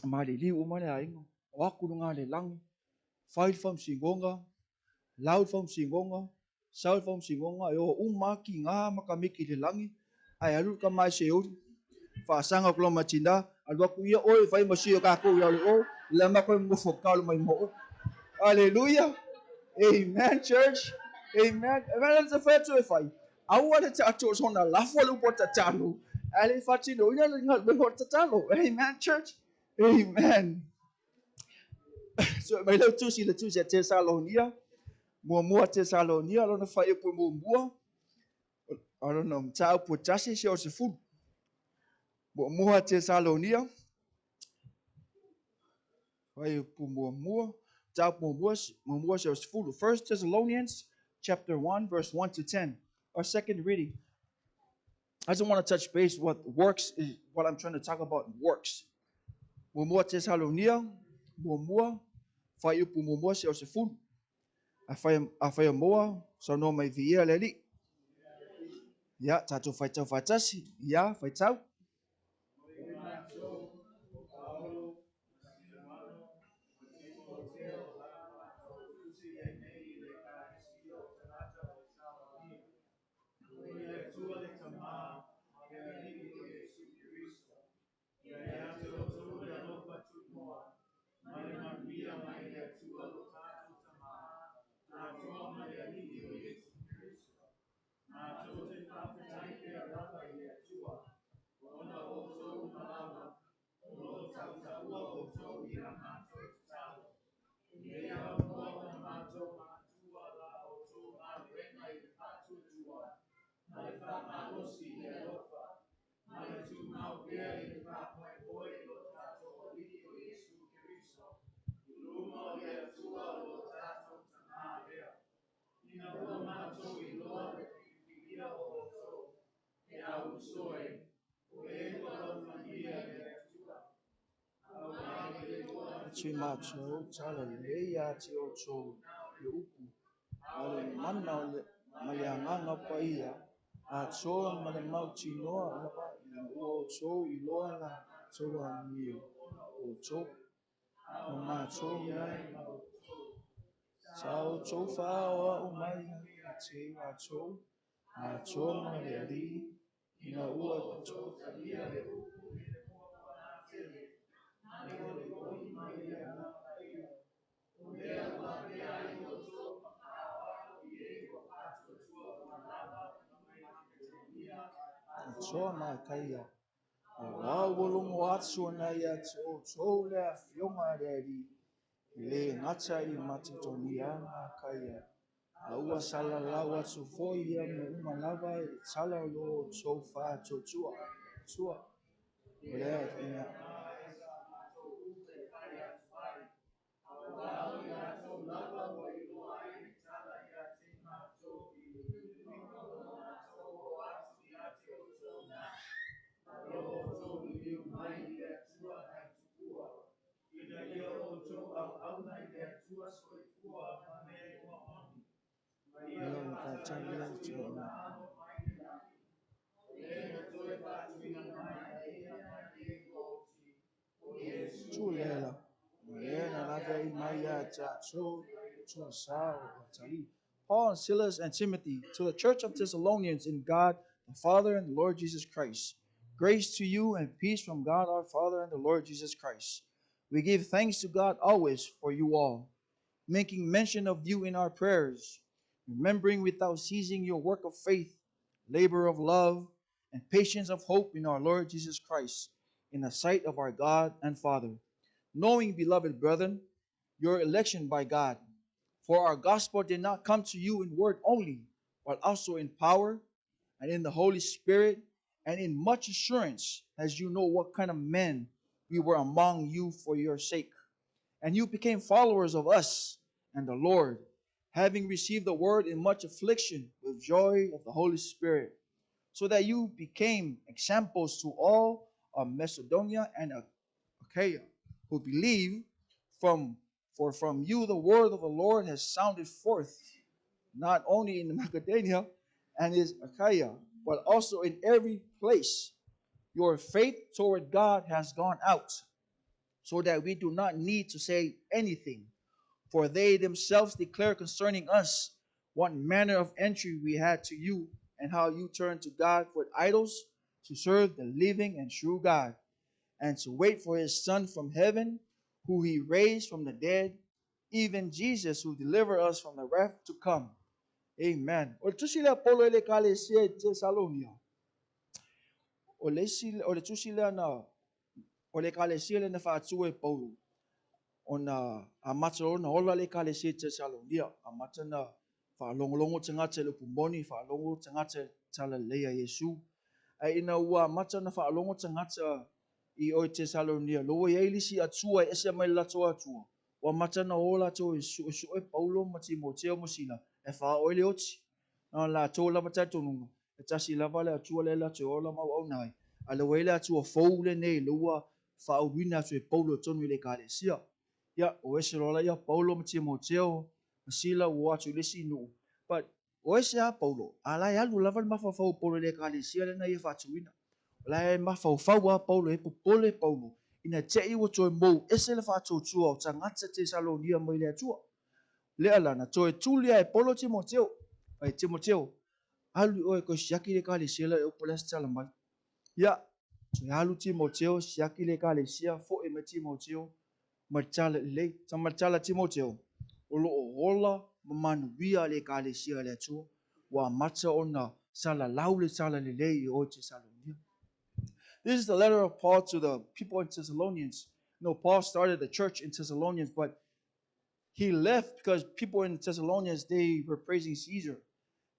Mali liu umale aing. Ako nga le lang. Fight from singonga. Loud from singonga. Saul from singonga yo umaki nga makamiki de langi. Ay alu ka mai seu. Fa sanga klo machinda. Alwa ku ya oi fai masio ka ko ya o. Lama ko mo fokal mai mo. Hallelujah. Amen, church. Amen. Amen. It's a fair to fai. Awala ta to sona la folo porta talo. Ali fati no ya ngal be porta talo. Amen, church. Amen. So may lo tu si le tu se Thessalonia. Mua Thessalonia lo na fai po mua. I don't know. MATAUPU tasi se o se fulu. Mua Thessalonia. Fai po mua. MATAUPU mua se o se fulu. 1 Thessalonians chapter 1 verse 1 to 10. Our second reading. I just want to touch base what works is what I'm trying to talk about works. Mua Thessalonia. Mua. Fai po mua se o se fulu. Afai moa. So no mai via leli. Ya, tato fai tau fatasi. Ya, fai tau. Chimacho, TALAIINA, Tiocho, Upu, Alemana, Malianganga Paia, Acho, Malemauchi Noa, Ocho, Iloana, Toa Mio, Ocho, Macho, Sao Chofa, Umaya, Acho, Acho, Mariadi, Inaua, so na kaya. Wa wolong wa so na ya so le fionga le di. Le ngata I matitonia na kaya. Laua sala laua sufoia me uma lava sala lo so fa chochua. Chua. Olea ina. Chulela. Paul and Silas and Timothy to the church of Thessalonians in God the Father and the Lord Jesus Christ. Grace to you and peace from God our Father and the Lord Jesus Christ. We give thanks to God always for you all, making mention of you in our prayers, remembering without ceasing your work of faith, labor of love, and patience of hope in our Lord Jesus Christ, in the sight of our God and Father. Knowing, beloved brethren, your election by God. For our gospel did not come to you in word only, but also in power and in the Holy Spirit and in much assurance, as you know what kind of men we were among you for your sake. And you became followers of us and the Lord, having received the word in much affliction with joy of the Holy Spirit, so that you became examples to all of Macedonia and Achaia who believe, for from you the word of the Lord has sounded forth, not only in Macedonia and in Achaia, but also in every place. Your faith toward God has gone out, so that we do not need to say anything. For they themselves declare concerning us what manner of entry we had to you, and how you turned to God for idols to serve the living and true God, and to wait for his Son from heaven, who he raised from the dead, even Jesus, who delivered us from the wrath to come. Amen. O tu sila polo ele kale sie Thessalonia. O le tu sila na o le kale sie le na fa tue Paulo. Ona a matalo na ola le kale sie Thessalonia. A matana fa longolongo tanga te le pumoni fa longo tanga te TALAIINA IESU. Ai ina ua matana fa longo tanga te I o Thessalonia. Lo ye ilisi atua ese mai la toa atua. Wa matana ola to su e Paulo ma Timoteo mo sila. E fa o le oti. Na la to la mata tonu. E tasi la vale atua le la to ola ma o nai. Ala wele atua fou le nei lua fa o wina to e Paulo tonu le kale sia. Ya o ese rola ya Paulo ma Timoteo ma sila o atu lisi nu. But o ese a Paulo. Ala ya lu la vale ma fa fou Paulo le kale sia le na ye fa tuina. Lai mafau a Paulo e popole Paulo ina te iwa toe mou ese le whātou tua o tangata Thessalonia mai lea tua. Lea lana toe tulia e polo Timoteo. Ai Timoteo, alu oe ko siaki le kale sia le upolesa tala mai. Ia, toe alu Timoteo siaki le kale sia fo e me Timoteo martala lei. Sa martala Timoteo, olo o hola mamanuia le kale sia lea tua. Wa mata ona sala laule sala le lei o Thessalonia. This is the letter of Paul to the people in Thessalonians. No, Paul started the church in Thessalonians, but he left because people in Thessalonians, they were praising Caesar.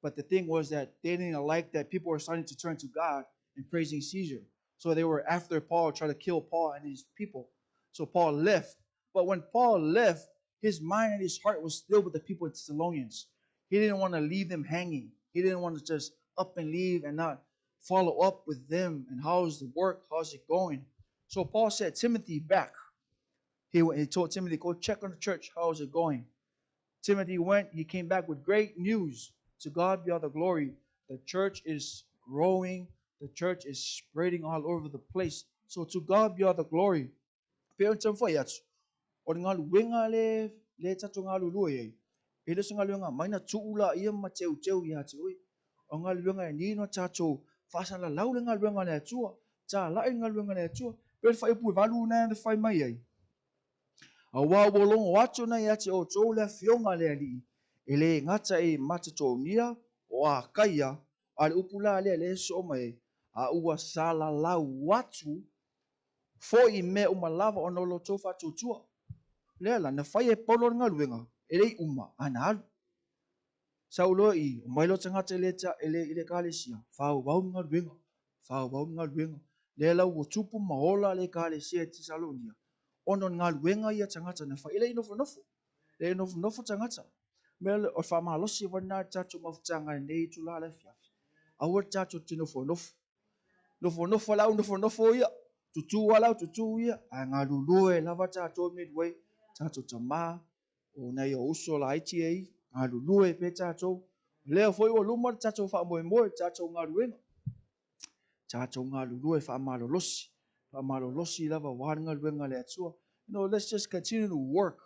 But the thing was that they didn't like that people were starting to turn to God and praising Caesar. So they were after Paul, trying to kill Paul and his people. So Paul left. But when Paul left, his mind and his heart was still with the people in Thessalonians. He didn't want to leave them hanging. He didn't want to just up and leave and not follow up with them and how's the work, how's it going. So Paul said Timothy back. He told Timothy, go check on the church, how's it going. Timothy went, he came back with great news. To God be all the glory. The church is growing, the church is spreading all over the place. So to God be all the glory. Pero for yat, o nga luenga le tatu nga lulu ye. Ele nga luenga mai na tuula ia ma teu ya te oi. O nga luenga ni no tatu fasa la lau nga luenga le tua. Ta la nga luenga le tua. Pero fa ipu valu na fa mai ai. A wa wolongo watu na ya te o tou le fionga le ali. Ele ngata e Macedonia o Achaia al upula le so mai. a ua sala lau watu fo I me umalava ono lo tofa tutua lela na fai e polo nga luenga ele uma ana alu saulo I umailo tanga teleta ele kalesia fau bau nga luenga lela ua tupu maola le kalesia Tesalonia ono nga luenga ia tangata na fai ele nofo tangata mele o fa malosi wana tatu mafutanga nei tulala fiafi awa tatu tinofo nofo lau nofo ia tutu ia nga lulue lava tatu midway tatu tama o na yo uso la ITA nga lulue pe tatu leo foi o luma tatu fa mo tatu nga luenga tatu nga lulue fa malolosi lava wanga luenga le atua let's just continue to work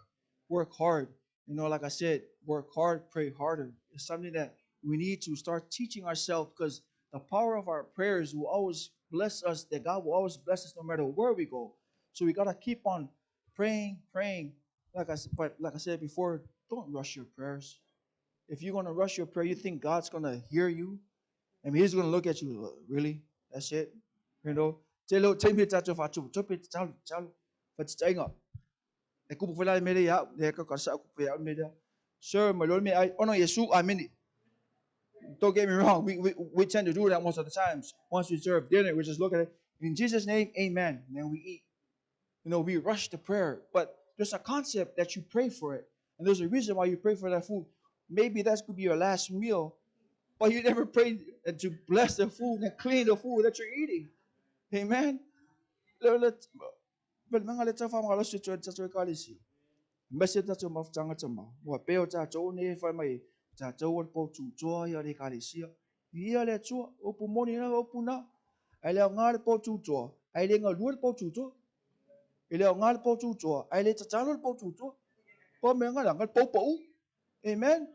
hard. Like I said, work hard, pray harder. It's something that we need to start teaching ourselves because the power of our prayers will always bless us, that God will always bless us no matter where we go. So we got to keep on praying. Like I said before, don't rush your prayers. If you're going to rush your prayer, you think God's going to hear you. I mean, He's going to look at you, really? That's it? Take me to Aku pufela mele ya ka kasa aku pe mele. Sir, my Lord, may I honor IESU amen. Don't get me wrong. We tend to do that most of the times. Once we serve dinner, we just look at it. In Jesus' name, amen. And then we eat. We rush the prayer. But there's a concept that you pray for it. And there's a reason why you pray for that food. Maybe that could be your last meal. But you never prayed to bless the food and clean the food that you're eating. Amen. But let's have a situation. Mbese tato mafutanga tama wa peo tato ne fa mai tato wa po tu toa ya le kalisia ia le tua o pu moni na o puna ai le ngal po tu toa ai le ngal luar po tu toa ile ngal po tu toa ai le tatalo po tu toa po me ngal po amen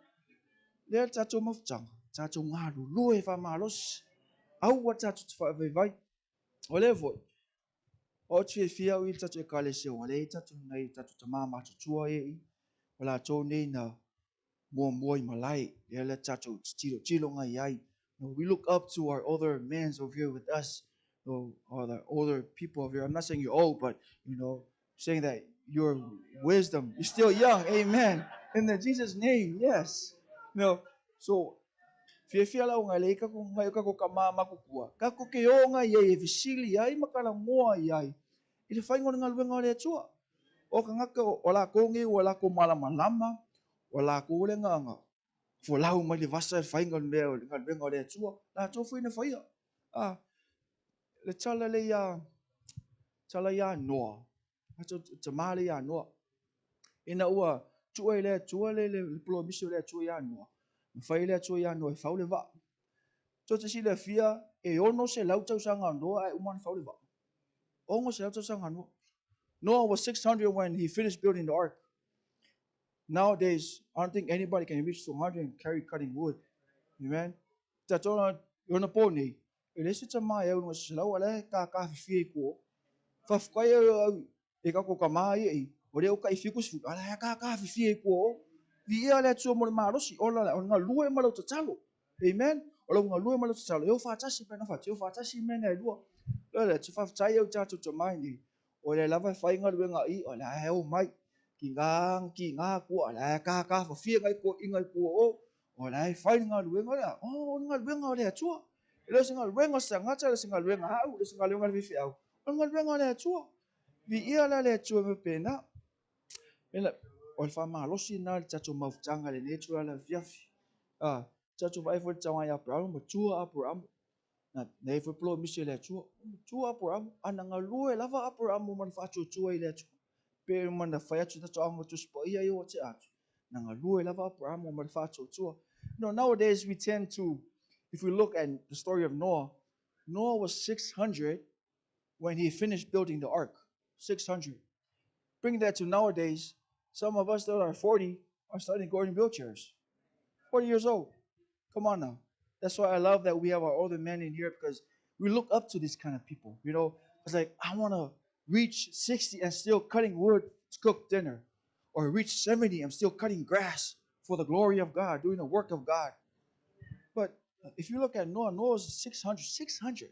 le tato mafutanga tato ngalu lue fa malos au wa tato fa vai o le vo o tue fia o tato kalisia o le tato ngai tato tama ma tua e wala tō nei na mua malai ele tato tilo ngai ai. We look up to our older men over here with us, or the older people over here. I'm not saying you're old, but saying that your wisdom, you're still young. Amen. In the Jesus name, yes. So fia la ngai le ka ko kama makukua. Ka ko ke o ngai e visili ai makala moa ai. Ile fai ngona ngalwenga le tua. O ka ngaka o la ko ngi o la ko malama o la ko le nganga fo lau mai le vasa fai ngal venga le tua la to fo ina fai le tala ya no ato tamale ya no ina ua tua le pro miso le tua ya no fai le tua ya no fa le va to te si le fia e ono se lau tau sanga no ai uman fa le va ongo se lau tau sanga no Noah was 600 when he finished building the ark. Nowadays, I don't think anybody can reach 200 and carry cutting wood. Amen. Tatona yona poni. Elesi tama ya unwa sila wala ka fie ko. Fa fkaya e ka ko kama e. Ore o ka ifiku su ala ka fie ko. Vi ala tso mo marosi ola nga lue malo tatalo. Amen. Ola nga lue malo tatalo. Yo fa tasi pe na fa yo fa tasi mena e lua. Ola tso fa tsayo tatu tama ni. Ola lava fa inga lue nga I ola o mai. Ki nga ku ala ka fa fie ngai ko ingai ko o lai fai nga luenga la nga luenga le atua ele singa luenga sangata le singa luenga au le singa luenga vifi au nga luenga le atua vi ia la le atua me pena ela o fa ma lo sina le tatu mafutanga le nature la viafi tatu vai fo tsawa ya pra mo tua apra na nei fo plo mi se le atua tua apra ana nga lue lava apra mo man fa tua ile atua pe man na fa atu tatu amo tu spo ia yo te atu nanga lue lava apra mo man fa tua. Nowadays we tend to, if we look at the story of Noah was 600 when he finished building the ark. 600. Bring that to nowadays, some of us that are 40 are starting going in wheelchairs. 40 years old. Come on now. That's why I love that we have our older men in here because we look up to these kind of people. It's like, I want to reach 60 and still cutting wood to cook dinner. Or reach 70 and still cutting grass for the glory of God, doing the work of God. But if you look at Noah was 600.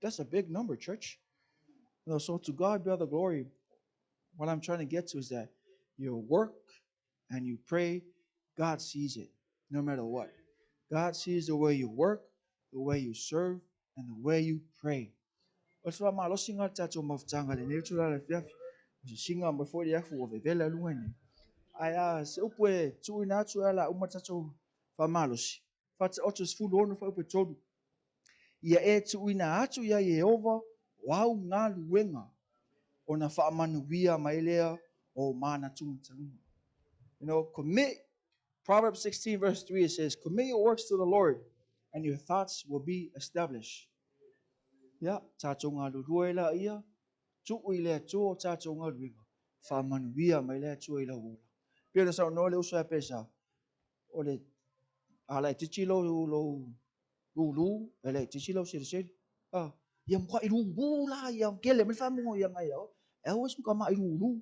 That's a big number, church. So to God be all the glory. What I'm trying to get to is that you work and you pray, God sees it, no matter what. God sees the way you work, the way you serve, and the way you pray. That's why my singa tato mafutanga le netura le fiafi. Singa before the yafu of vela luene. Aya se upwe tu inatu ala umatato famalosi. Fat otus full on for upwe todo. Ia e tu ina atu ya Yehova wau ngā luenga o na whaamanuia mailea o mana tumatanga. Commit. Proverbs 16 verse 3, it says, commit your works to the Lord and your thoughts will be established. Ya, tato ngā lurua ila ia, tu ile tu tato ngā luenga. Whaamanuia mailea tu ila ula. Pia sa no le usa pesa. O le ala titi lo lu ele titi lo sir. Ah, yang kwa ilu la yang kele me famu yang ayo. Wis ka ma ilu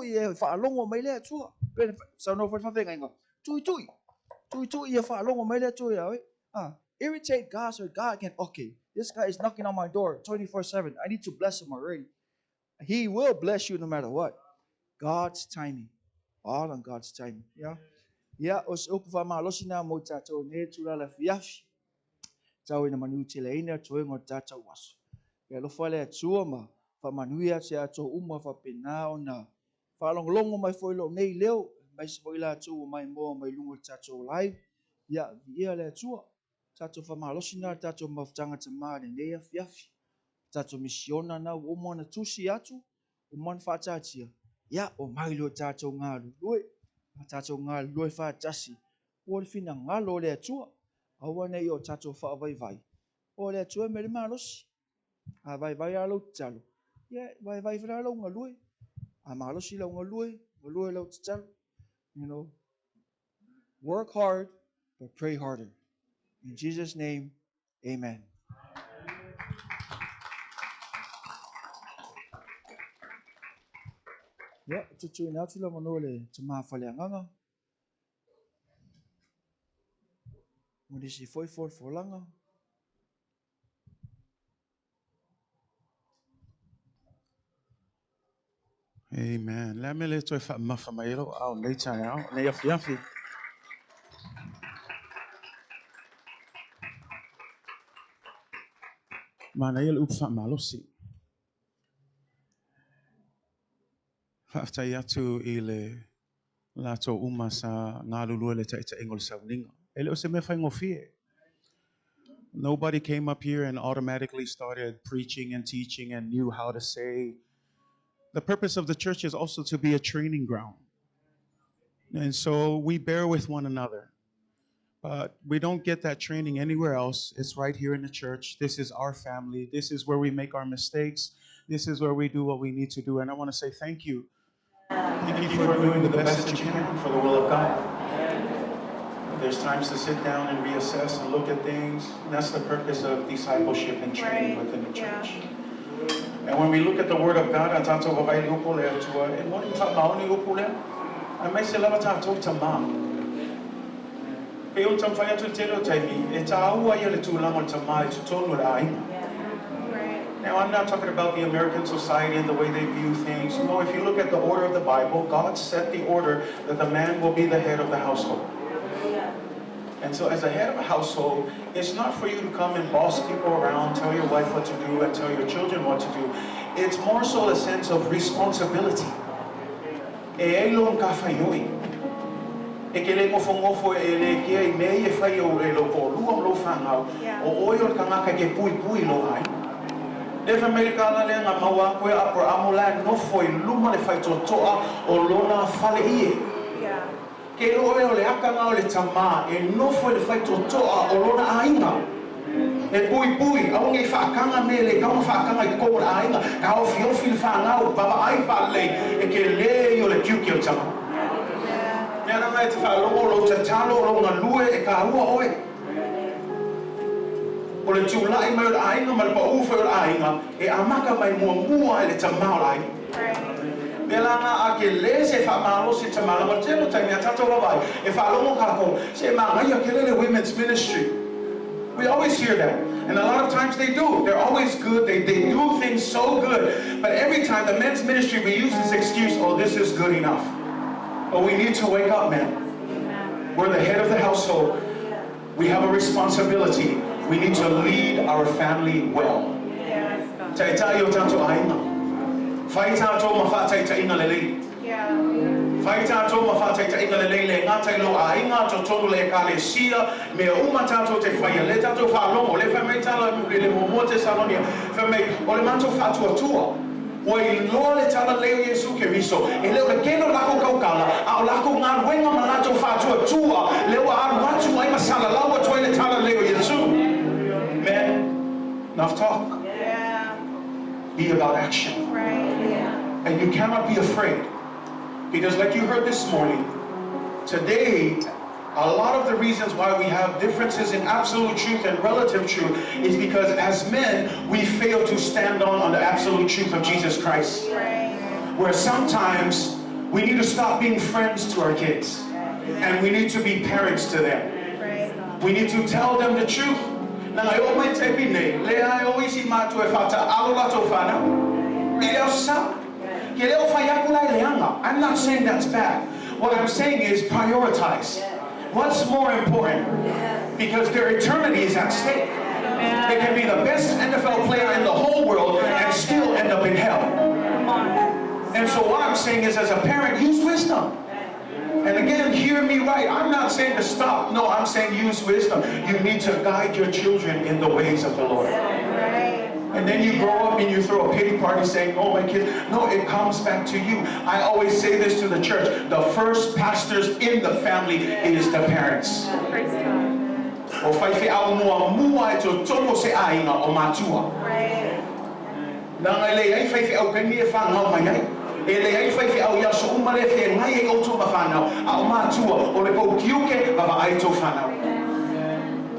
ye fa longo mai le tu. Pe sa no fa ngai ngo. Tui ye fa longo mai le tu ya. Ah, irritate God so God can okay. This guy is knocking on my door 24/7. I need to bless him already. He will bless you no matter what. God's timing. All on God's timing. Yeah. Yeah, os upa ma losina mo tato ne tura la fiafi. Tau ina manu TALAIINA toe ngo tato waso. Ya lo fale atua ma fa manuia se ato uma fa penao na fa longo mai foi lo nei leo mai se foi la tu mai mo mai lungo tato live. Ya ia le atua. Tato fa ma losina tato maftanga tama ne fiafi. Tato misiona na umo na tusi atu. Umon fa tatia. Ya o mai lo tato ngalu. Loi. Tato ngā loi wha tasi. O le whina ngā lo le atua. Awa nei o tato wha vai. O le atua me le malosi. A vai alo talo. Ia, vai whina lau ngā loi. A malosi lau ngā loi lau talo. Work hard, but pray harder. In Jesus' name, amen. Ya, tutu ina tula manole tuma fale nganga. Mudisi foi langa. Amen. Let me let you fa mafamailo au later now. Ne yafi. Mana yel upfa malosi. After yatu ile lato umasa ngalulu le taita engol sauninga. Ele ose me fa ngofie. Nobody came up here and automatically started preaching and teaching and knew how to say. The purpose of the church is also to be a training ground. And so we bear with one another. But we don't get that training anywhere else. It's right here in the church. This is our family. This is where we make our mistakes. This is where we do what we need to do. And I want to say thank you. Thank you for doing the best that you can for the will of God. There's times to sit down and reassess and look at things. And that's the purpose of discipleship and training within the church. And when we look at the Word of God, I may say, now, I'm not talking about the American society and the way they view things. No, if you look at the order of the Bible, God set the order that the man will be the head of the household. And so as a head of a household, it's not for you to come and boss people around, tell your wife what to do, and tell your children what to do. It's more so a sense of responsibility. Eva Americana le nga mawa ko Abraham no foi luma le fai totoa o lona fale ie. Ke o le aka nga le tama e no foi le fai totoa o lona ainga. E pui au ngi fa kanga me le ka fa kanga I ko la ainga ka o fio fil fa nga o baba ai fa le e ke le yo le kiu tama. Me na mai te fa lo talo lo nga lue e ka ua oe. O le tūlai mai o le ainga, ma le pauwhai o le ainga, e amaka mai mua e le tamau lai. Me langa a ke le se whamalo se tamala, ma tēno taimi a tato wawai, e whalongo kako, se mangai a ke le women's ministry. We always hear that. And a lot of times they do. They're always good. They do things so good. But every time the men's ministry, we use this excuse, oh, this is good enough. But we need to wake up, men. We're the head of the household. We have a responsibility. We need to lead our family well. TATOU TATOAINA. Fai TATOU mafa TATOINA LELEI. Fai TATOU mafa TATOINA LELEI le ngata ilo ainga to tonu le kalesia me uma tatou te fai le tatou fa longo le fa me tala le momote salonia fa me o le manto fa tua. O i loa le tala leo IESU KERISO e leo le keno lako kaukala a o lako ngā wenga malato fa tua leo a aru atu ai masala lawa toi le tala leo IESU. Men, enough talk. Be about action. And you cannot be afraid, because like you heard this morning, today a lot of the reasons why we have differences in absolute truth and relative truth is because as men we fail to stand on the absolute truth of Jesus Christ. Where sometimes we need to stop being friends to our kids and we need to be parents to them. We need to tell them the truth. I'm not saying that's bad. What I'm saying is prioritize. What's more important? Because their eternity is at stake. They can be the best NFL player in the whole world and still end up in hell. And so what I'm saying is, as a parent, use wisdom. And again, hear me right. I'm not saying to stop. No, I'm saying use wisdom. You need to guide your children in the ways of the Lord. And then you grow up and you throw a pity party saying, oh, my kids. No, it comes back to you. I always say this to the church. The first pastors in the family is the parents. O whaiwhi au mua e to tomo se ainga o matua. Nanga LELEI whaiwhi au kani e whangau mai ai. E LELEI whaiwhi au ia so umare whi ngai e auto ma whanau. A o matua o le pau kiuke baba aito whanau.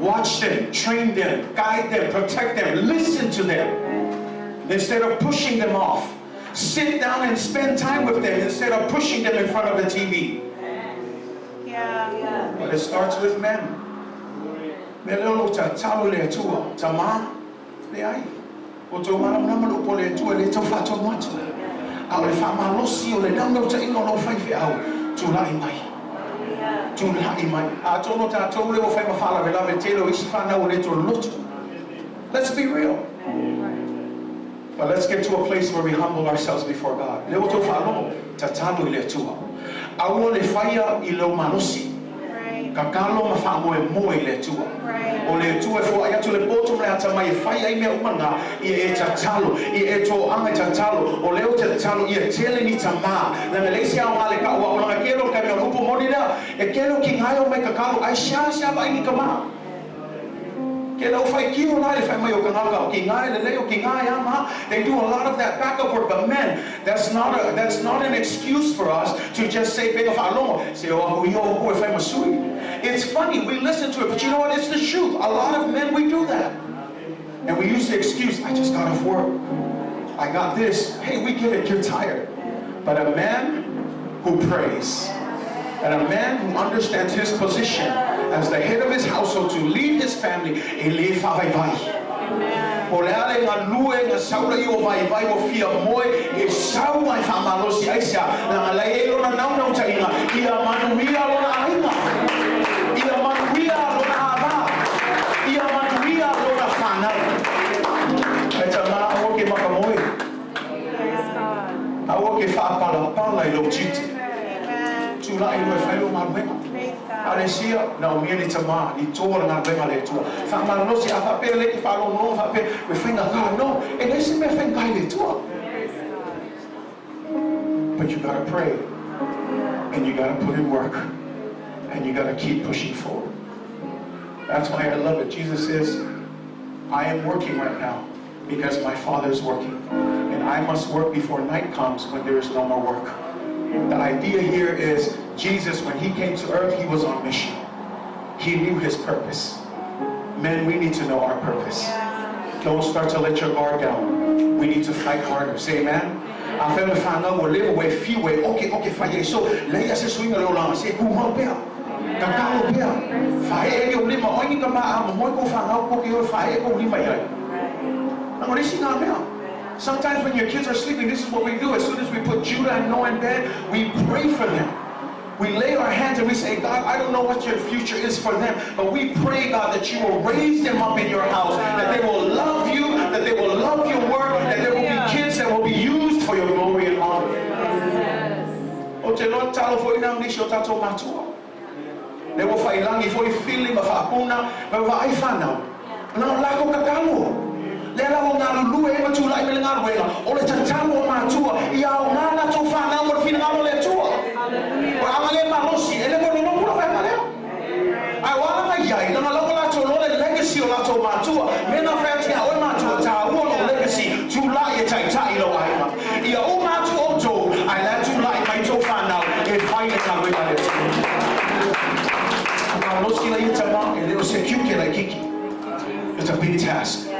Watch them, train them, guide them, protect them, listen to them. Instead of pushing them off. Sit down and spend time with them instead of pushing them in front of the TV. But it starts with men. Me lolo ta talo le tua, ta ma le ai. O to mana mana po le tua le to fa to matu. A le fa ma lo si o le dando ta ingo lo fai fi au tu la mai. Tu la mai. A to no ta to le o fai ma fala vela ve telo isi fa na o le to lotu. Let's be real. But let's get to a place where we humble ourselves before God. Le o to fa lo ta talo le tua. A o le faia I lo manosi. Kakalo ma fa moe moe le tua. O le tua fo ai atu le poto le ata mai fai ai me umanga I e tatalo I e to anga tatalo o le o tatalo I e tele ni tama na me le sia o ale ka o na kero ka me rupo monina e kero ki ngai o me kakalo ai sha ba ni kama ke lo fai ki o na le fai mai o kanga ki ngai le o ki ngai ama. They do a lot of that backup work, but men, that's not an excuse for us to just say pega fa longo say o yo ko fai masui. It's funny, we listen to it, but you know what? It's the truth. A lot of men, we do that. And we use the excuse, I just got off work. I got this. Hey, we get it, you're tired. But a man who prays, and a man who understands his position as the head of his household to lead his family, ele fa vai vai. O le ale ngā lue ngā saura I o vai vai o fia moe e sau mai whamalosi aisia na ngā lai ero na naunau tainga I a manuia lo na ainga I a manuia lo na ava I a manuia lo na whanau e ta ngā o ke maka moe a o ke whaapala pala I lo tite tula I lo e whailo ngā wenga Alesia, na o mieni tama, I tōra ngā wenga le tua. Whamalosi a whape le ki whalo no, whape, we whenga kā no, e lesi me whengai le tua. But you gotta pray, and you gotta put in work, and you gotta keep pushing forward. That's why I love it. Jesus says, I am working right now, because my Father's working. And I must work before night comes when there is no more work. The idea here is Jesus, when he came to earth, he was on mission. He knew his purpose. Men, we need to know our purpose. Don't start to let your guard down. We need to fight harder. Say amen. I feel if I know we'll live away, few way. Okay, fire. So, lay us a swing a little on. Say, who help out? Kakao pia. Fae e ulima oini kama ama moi ko whanau ko ki o fae ko ulima iai. Nang orisi nga mea. Sometimes when your kids are sleeping, this is what we do. As soon as we put Judah and Noah in bed, we pray for them. We lay our hands and we say, God, I don't know what your future is for them, but we pray, God, that you will raise them up in your house, that they will love you, that they will love your word, that there will be kids that will be used for your glory and honor. O te loa talo fo ina ni sho tato matua. Ne wo fai langi fo I feeling ma fa puna, ma wa ai fana. Na lako kakalo. Le la o ngā lulu e matu lai me le ngā ruenga. O le tatalo o mātua. Ia o ngā na tō whānau o whina ngā le tua. O amale malosi. E le mo lono kura wai maleo. Ai wala mai iai. Nanga loko la tō le legacy o la tō mātua. Me na whētia o mātua tā ua no legacy. Tū lai e tai tai lo aima. Ia o mātua o tō. Ai la tū lai mai tō whānau. E whaine ngā ruenga le tua. Malosi la I tama. E leo se kiuke la kiki. It's a big task.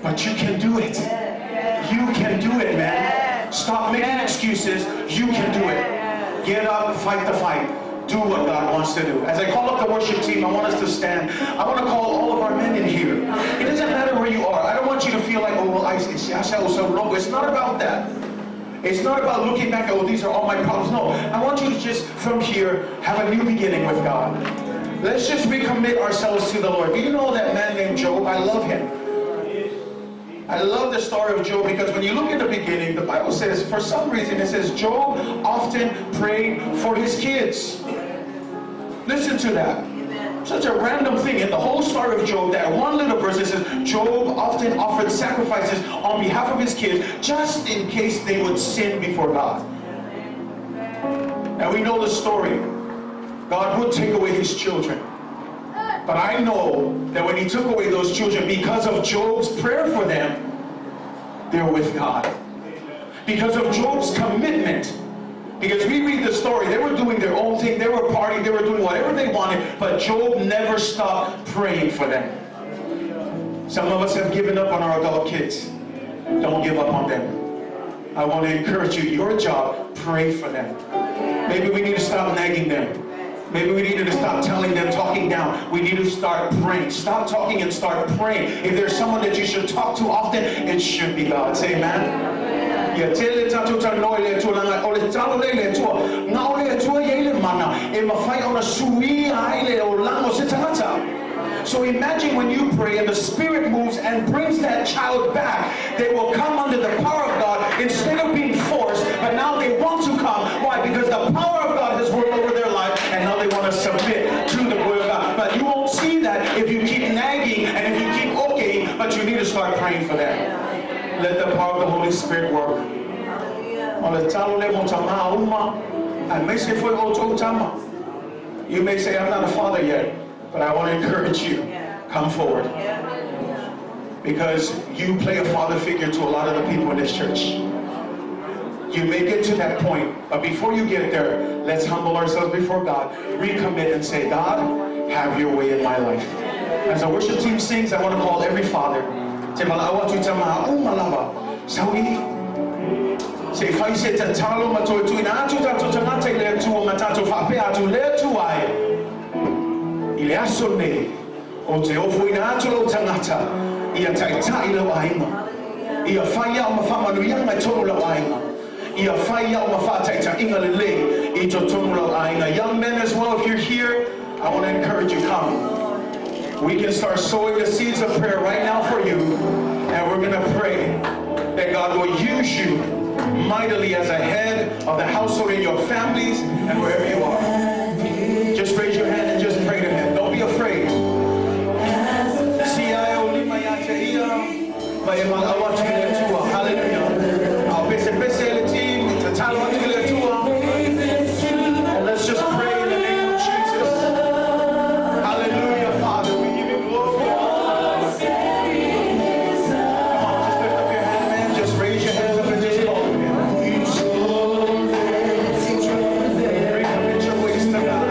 But you can do it. You can do it, man. Stop making excuses. You can do it. Get up, fight the fight. Do what God wants to do. As I call up the worship team, I want us to stand. I want to call all of our men in here. It doesn't matter where you are. I don't want you to feel like, oh, well, it's not about that. It's not about looking back, oh, these are all my problems. No, I want you to just, from here, have a new beginning with God. Let's just recommit ourselves to the Lord. Do you know that man named Job? I love him. I love the story of Job because when you look at the beginning, the Bible says, for some reason, it says Job often prayed for his kids. Listen to that. Such a random thing in the whole story of Job, that one little verse that says Job often offered sacrifices on behalf of his kids just in case they would sin before God. And we know the story. God would take away his children. But I know that when he took away those children, because of Job's prayer for them, they're with God. Because of Job's commitment. Because we read the story, they were doing their own thing, they were partying, they were doing whatever they wanted, but Job never stopped praying for them. Some of us have given up on our adult kids. Don't give up on them. I want to encourage you, your job, pray for them. Maybe we need to stop nagging them. Maybe we need to stop telling them, talking down. We need to start praying. Stop talking and start praying. If there's someone that you should talk to often, it should be God. Say amen. So imagine when you pray and the Spirit moves and brings that child back, they will come under the power of God instead of being forced, but now they want to come. Why? Because the power of God has worked over their life and now they want to submit to the word of God. But you won't see that if you keep nagging and if you keep okaying, but you need to start praying for them. Let the power of the Holy Spirit work. You may say, I'm not a father yet, but I want to encourage you. Come forward. Because you play a father figure to a lot of the people in this church. You may get to that point, but before you get there, let's humble ourselves before God, recommit and say, God, have your way in my life. As the worship team sings, I want to call every father. Say, if I say to talo mato tu ina atu tato tanate le tu matato fape atu le tu ai. Ile aso ne o te ofu ina atu lo tangata ia taita ilo aima. Ia faya o mafama nuia mai tono lo aima. Ia faya o mafata ita inga lele ito tono lo aina. Young men as well, if you're here, I want to encourage you, come. We can start sowing the seeds of prayer right now for you, and we're going to pray that God will use you mightily as a head of the household in your families and wherever you are. Just raise your hand and just pray to him. Don't be afraid. Hallelujah. And let's just pray in the name of Jesus. Hallelujah, Father. We give you glory. Come on, just lift up your hand, man. Just raise your hands up and just call him. Recommit your ways to God.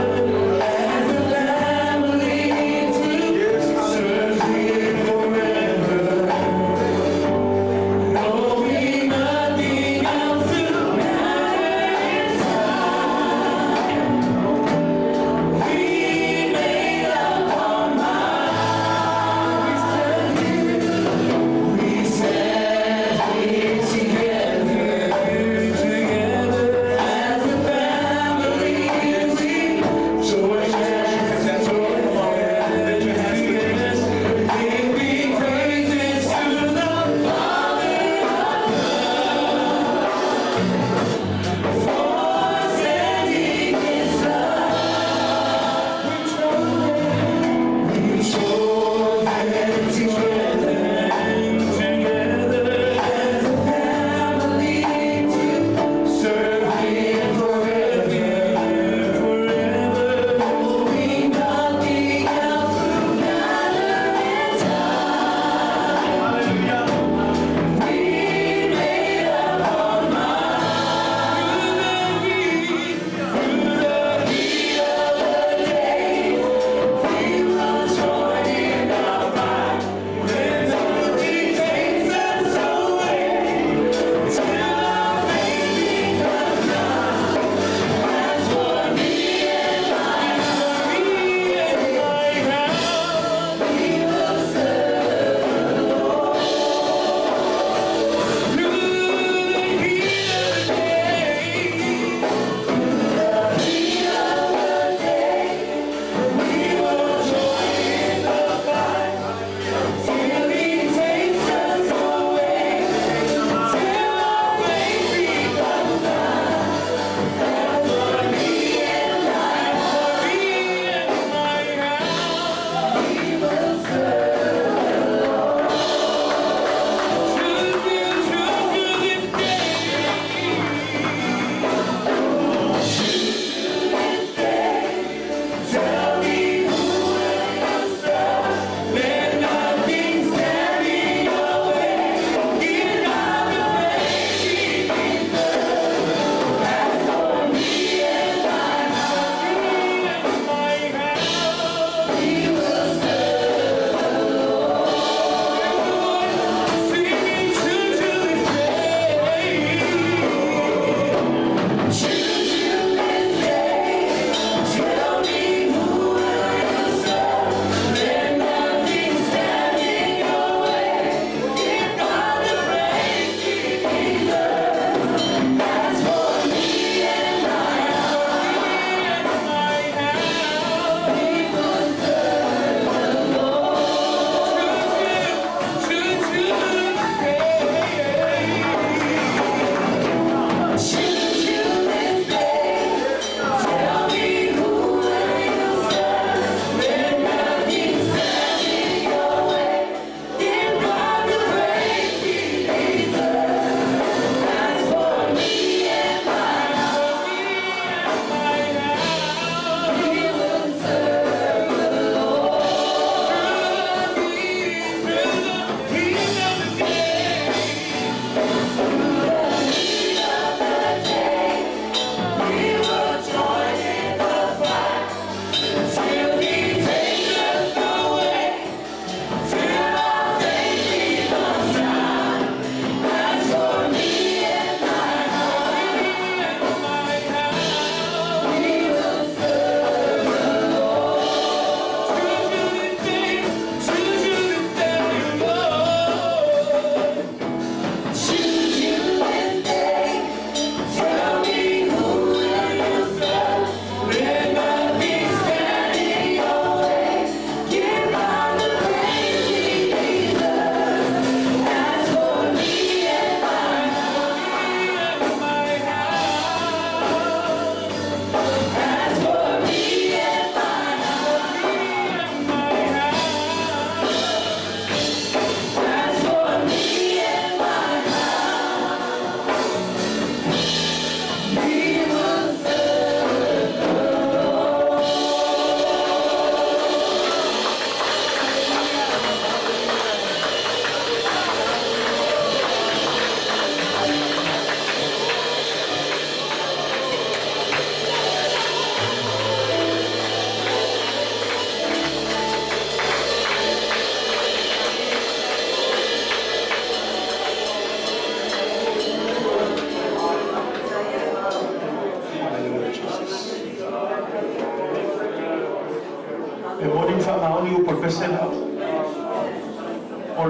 Yes, hallelujah.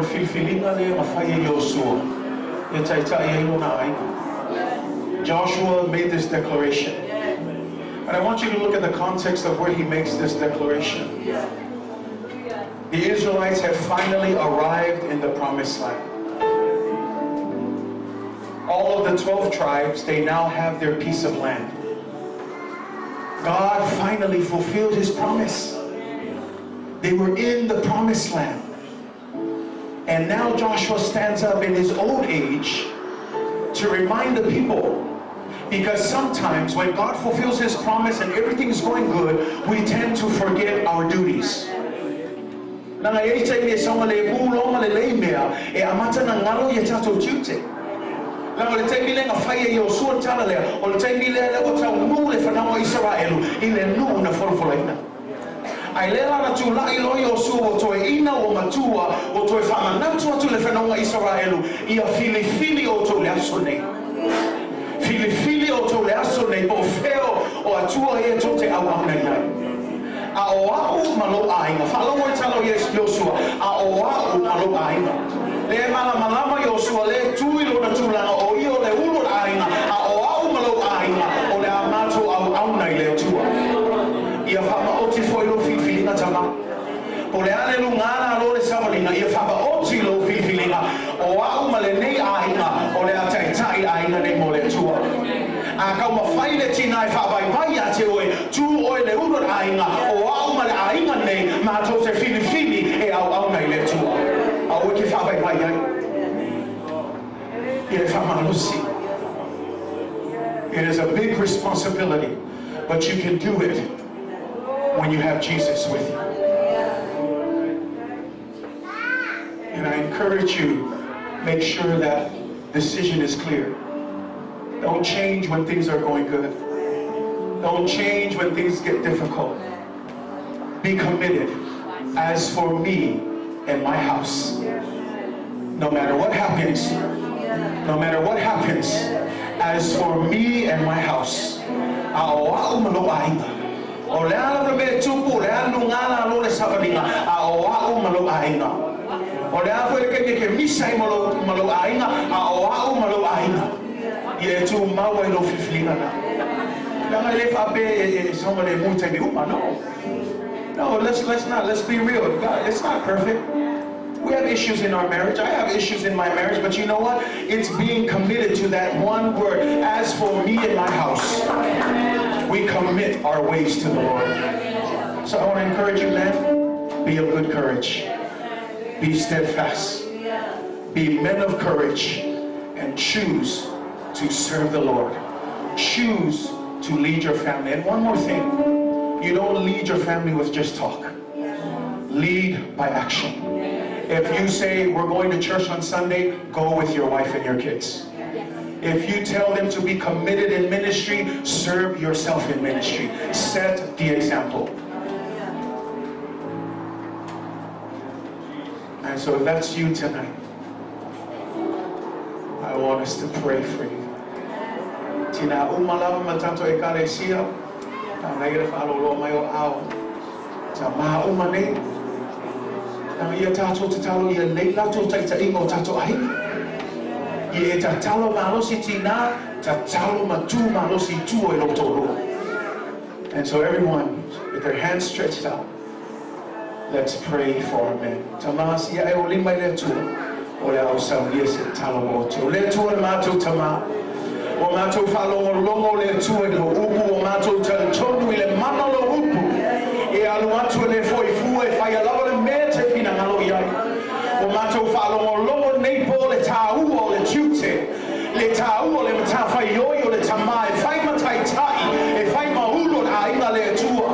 filfilinga le mafaya Yosua. Joshua made this declaration. And I want you to look at the context of where he makes this declaration. The Israelites have finally arrived in the promised land. All of the 12 tribes, they now have their piece of land. God finally fulfilled his promise. They were in the promised land. And now Joshua stands up in his old age to remind the people. Because sometimes when God fulfills his promise and everything is going good, we tend to forget our duties. Lang le taimi le nga faya yo suo tala le o le taimi le o tau nu le whanau Israelu I le nu na wholawhalaina. Ai le lana tu lai lo yo suo o toe ina o matua o toe whamanautua tu le whanau Israelu I a filifili o to le aso nei. Filifili o to le aso nei po feo o atua e to te au au nei nei. A o au malo ainga whalau o talo Yosua a o au malo ainga. Le malama Yosua le tuilo na tulanga o io le ulo ainga a o au malo ainga o le amato au au nei le tua ia fama o ti foi lo fifilinga tama o le ale lungana lo le samalinga ia fama o ti lo fifilinga o au male nei ainga o le ataitai ainga nei mo le tua a ka ma fai le tina e fa vai vai a te oe tu o le ulo ainga o au male ainga nei ma to te filifili e au au nei le tua a o ki fa vai vai ai It is a big responsibility, but you can do it when you have Jesus with you. And I encourage you, make sure that decision is clear. Don't change when things are going good. Don't change when things get difficult. Be committed. As for me and my house, no matter what happens, no matter what happens, as for me and my house, AOAO malo ainga. O le ala me tupu le anu ngala lo le savalinga AOAO malo ainga. O le afu ke misai malo ainga AOAO malo ainga. Ye tu mawa lo fiflinga na. Nanga le fa be somebody muta ni uma no. No, let's be real. God, it's not perfect. We have issues in our marriage. I have issues in my marriage, but you know what? It's being committed to that one word. As for me and my house, we commit our ways to the Lord. So I want to encourage you, man, be of good courage. Be steadfast. Be men of courage and choose to serve the Lord. Choose to lead your family. And one more thing, you don't lead your family with just talk. Lead by action. If you say we're going to church on Sunday, go with your wife and your kids. If you tell them to be committed in ministry, serve yourself in ministry. Set the example. And so if that's you tonight, I want us to pray for you. Tina umala matanto ekalesia, ta naira falo lo mayo ao. Ta ma umane. Na ia tato te talo ia leila to taita ingo tato ai. Ia ta talo malosi tina, ta talo matu malosi tuo e lotoro. And so everyone, with their hands stretched out, let's pray for our men. Tamas ia e olima le tu, o le au sa ia se talo moto. Le tu le matu tama. O matu falo o longo le tu e lo upu o matu tal tonu i le mana lo upu. E alu atu le foi fu e fai alawa le mete fina ngalo iai. O matou whaalongo longo nei po le tāu o le tiute. Le tāu o le mata whai oi o le tama e whai matai tai e whai maulo a ina le tua.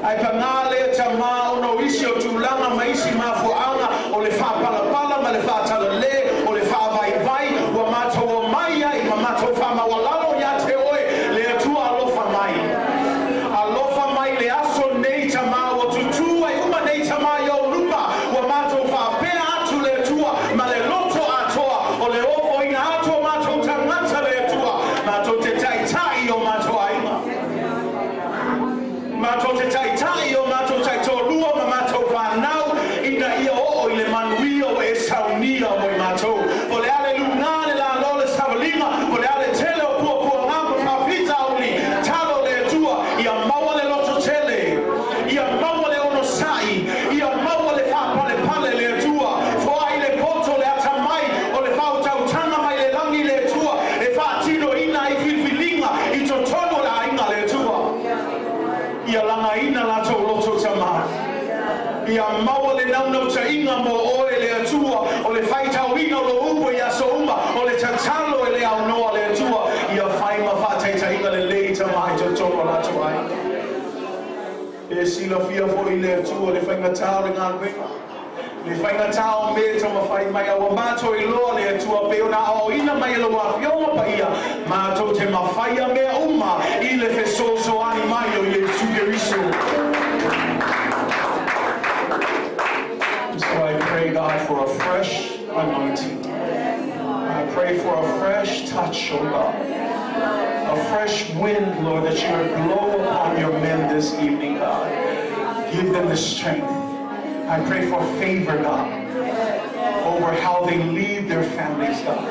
Ai pa ngā le tama o no isi o tūlanga maisi mafuanga o le whapalapala ma le whātala le o le whāvai o matou o mai ai ma matou whamawalalo ia te oe le tua alofa mai. Alofa wina lo upo ya so uma o le tatalo ele au no le tua ia fai ma fa TATOU LELEI ta mai to toro la to ai e sila fia fo ile tua le fai ngata le ngalwe le fai ngata me to ma fai mai au mato I lo le tua pe ona o ina mai lo wa fio ma pa ia mato te ma fai me uma ile fe so ani mai o ye su KERISO. So I pray, God, for a fresh anointing. I pray for a fresh touch, oh God. A fresh wind, Lord, that you would blow upon your men this evening, God. Give them the strength. I pray for favor, God, over how they lead their families, God.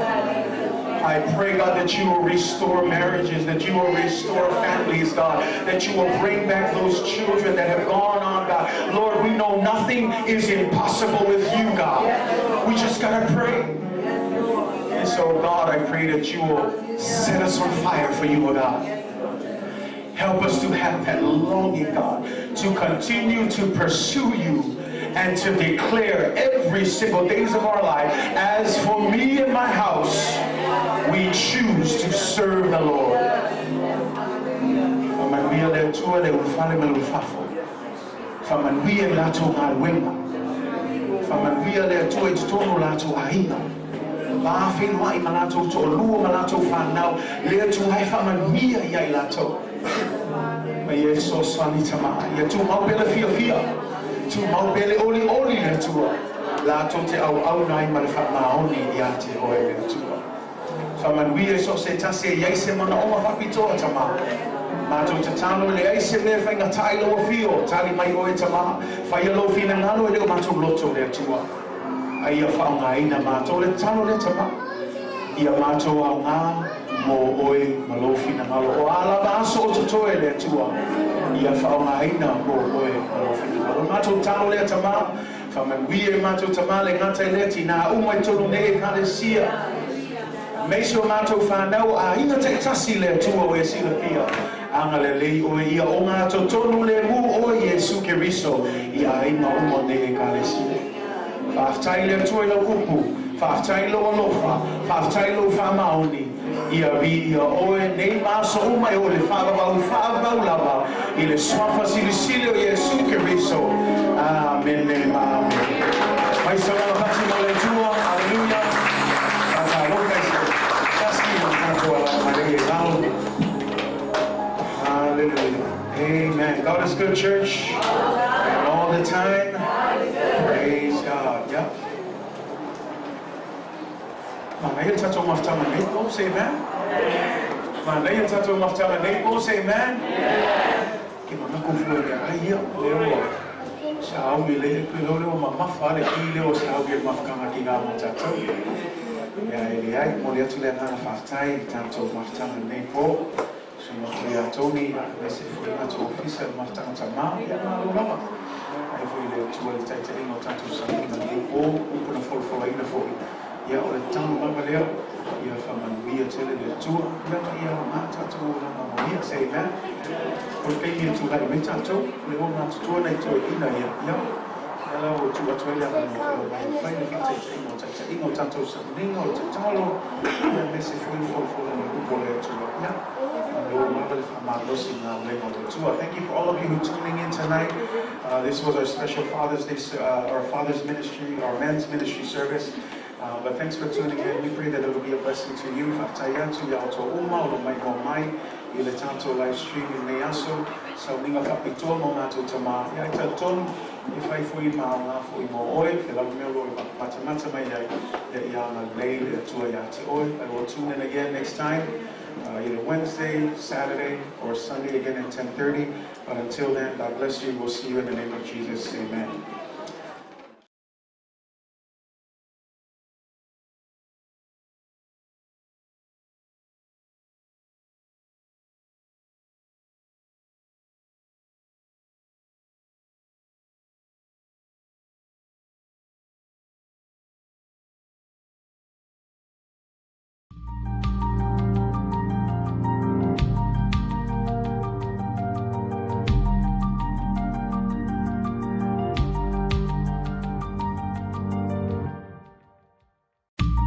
I pray, God, that you will restore marriages, that you will restore families, God, that you will bring back those children that have gone on, God. Lord, we know nothing is impossible with you, God. We just got to pray. And so, God, I pray that you will set us on fire for you, God. Help us to have that longing, God, to continue to pursue you and to declare every single days of our life, as for me and my house, we choose to serve the Lord. Tu mau pele oli le tua la to te au nai ma le maoni ia te oe le tua whamanuia so se tase iai se mana o ma whapitoa tama ma to te tano le ai se me whainga tai loa fio tali mai oe tama whai alo fina ngalo e leo ma to loto le tua ai a whaunga ina ma to le tano le tama ia ma to au ngā mo oe ma lo fina ngalo o ala ma aso o totoe le tua ia whaunga ina mo oe ma lo fina mato tano le tama whamanuia mato tama le ngata le tina umai tonu ne e kalesia meisio mato whanau a ina te tasi le tua o e sila pia anga lelei o ia o ngā tonu le mu o IESU KERISO ia ina umo ne e kalesia whaftai le tua ila upu whaftai lo alofa whaftai lo whamaoni ia vi ia oe nei maso umai o le whavau lava i le swafa silisile o IESU KERISO. Amen. Amen. Mai sa wana hati mo le tua. Hallelujah. Ata loka se kasi mo kato ala marei lao. Hallelujah. Amen. God is good, church. And all the time. Praise God. Yeah. Manaya tato maftama nepo, say amen. Manaya tato maftama nepo, say amen. Kima nakufu ya aiya leo. Sao mile kilo leo mamafa le kilo sao ge mafkanga kinga matato. Ya LELEI mo le tule na faftai tato maftama nepo. Sino ya Tony nese foi na to officer maftama tama ya maloma. Ai foi le tuel taiteli no tato sanina nepo upuna for ina for ia o le tano mamalea ia whamanuia tele le tua lama ia mata tō lama moia say amen o kei ia tu hai me tātou le o mata tua nei tō ina ia ela o tua toia o whaine whate te ingo taita ingo tātou sa ninga o te talo ia mese fui na upo le tua ia o mawale whamalosi ngā lengo le tua. Thank you for all of you who tuning in tonight. This was our special Father's Day, our Father's Ministry, our Men's Ministry service. But thanks for tuning in. We pray that it will be a blessing to you. Fatayatu ya auto uma o mai mo mai i le tanto live stream in Neaso. Sa ninga whapito mo ngātou tama. Ia i tautonu i whai fui mā ngā fui mo oe. Te lau mea roi matamata mai ai i ana lei le atua ia te oe. I will tune in again next time. Either Wednesday, Saturday, or Sunday again at 10:30. But until then, God bless you. We'll see you in the name of Jesus. Amen.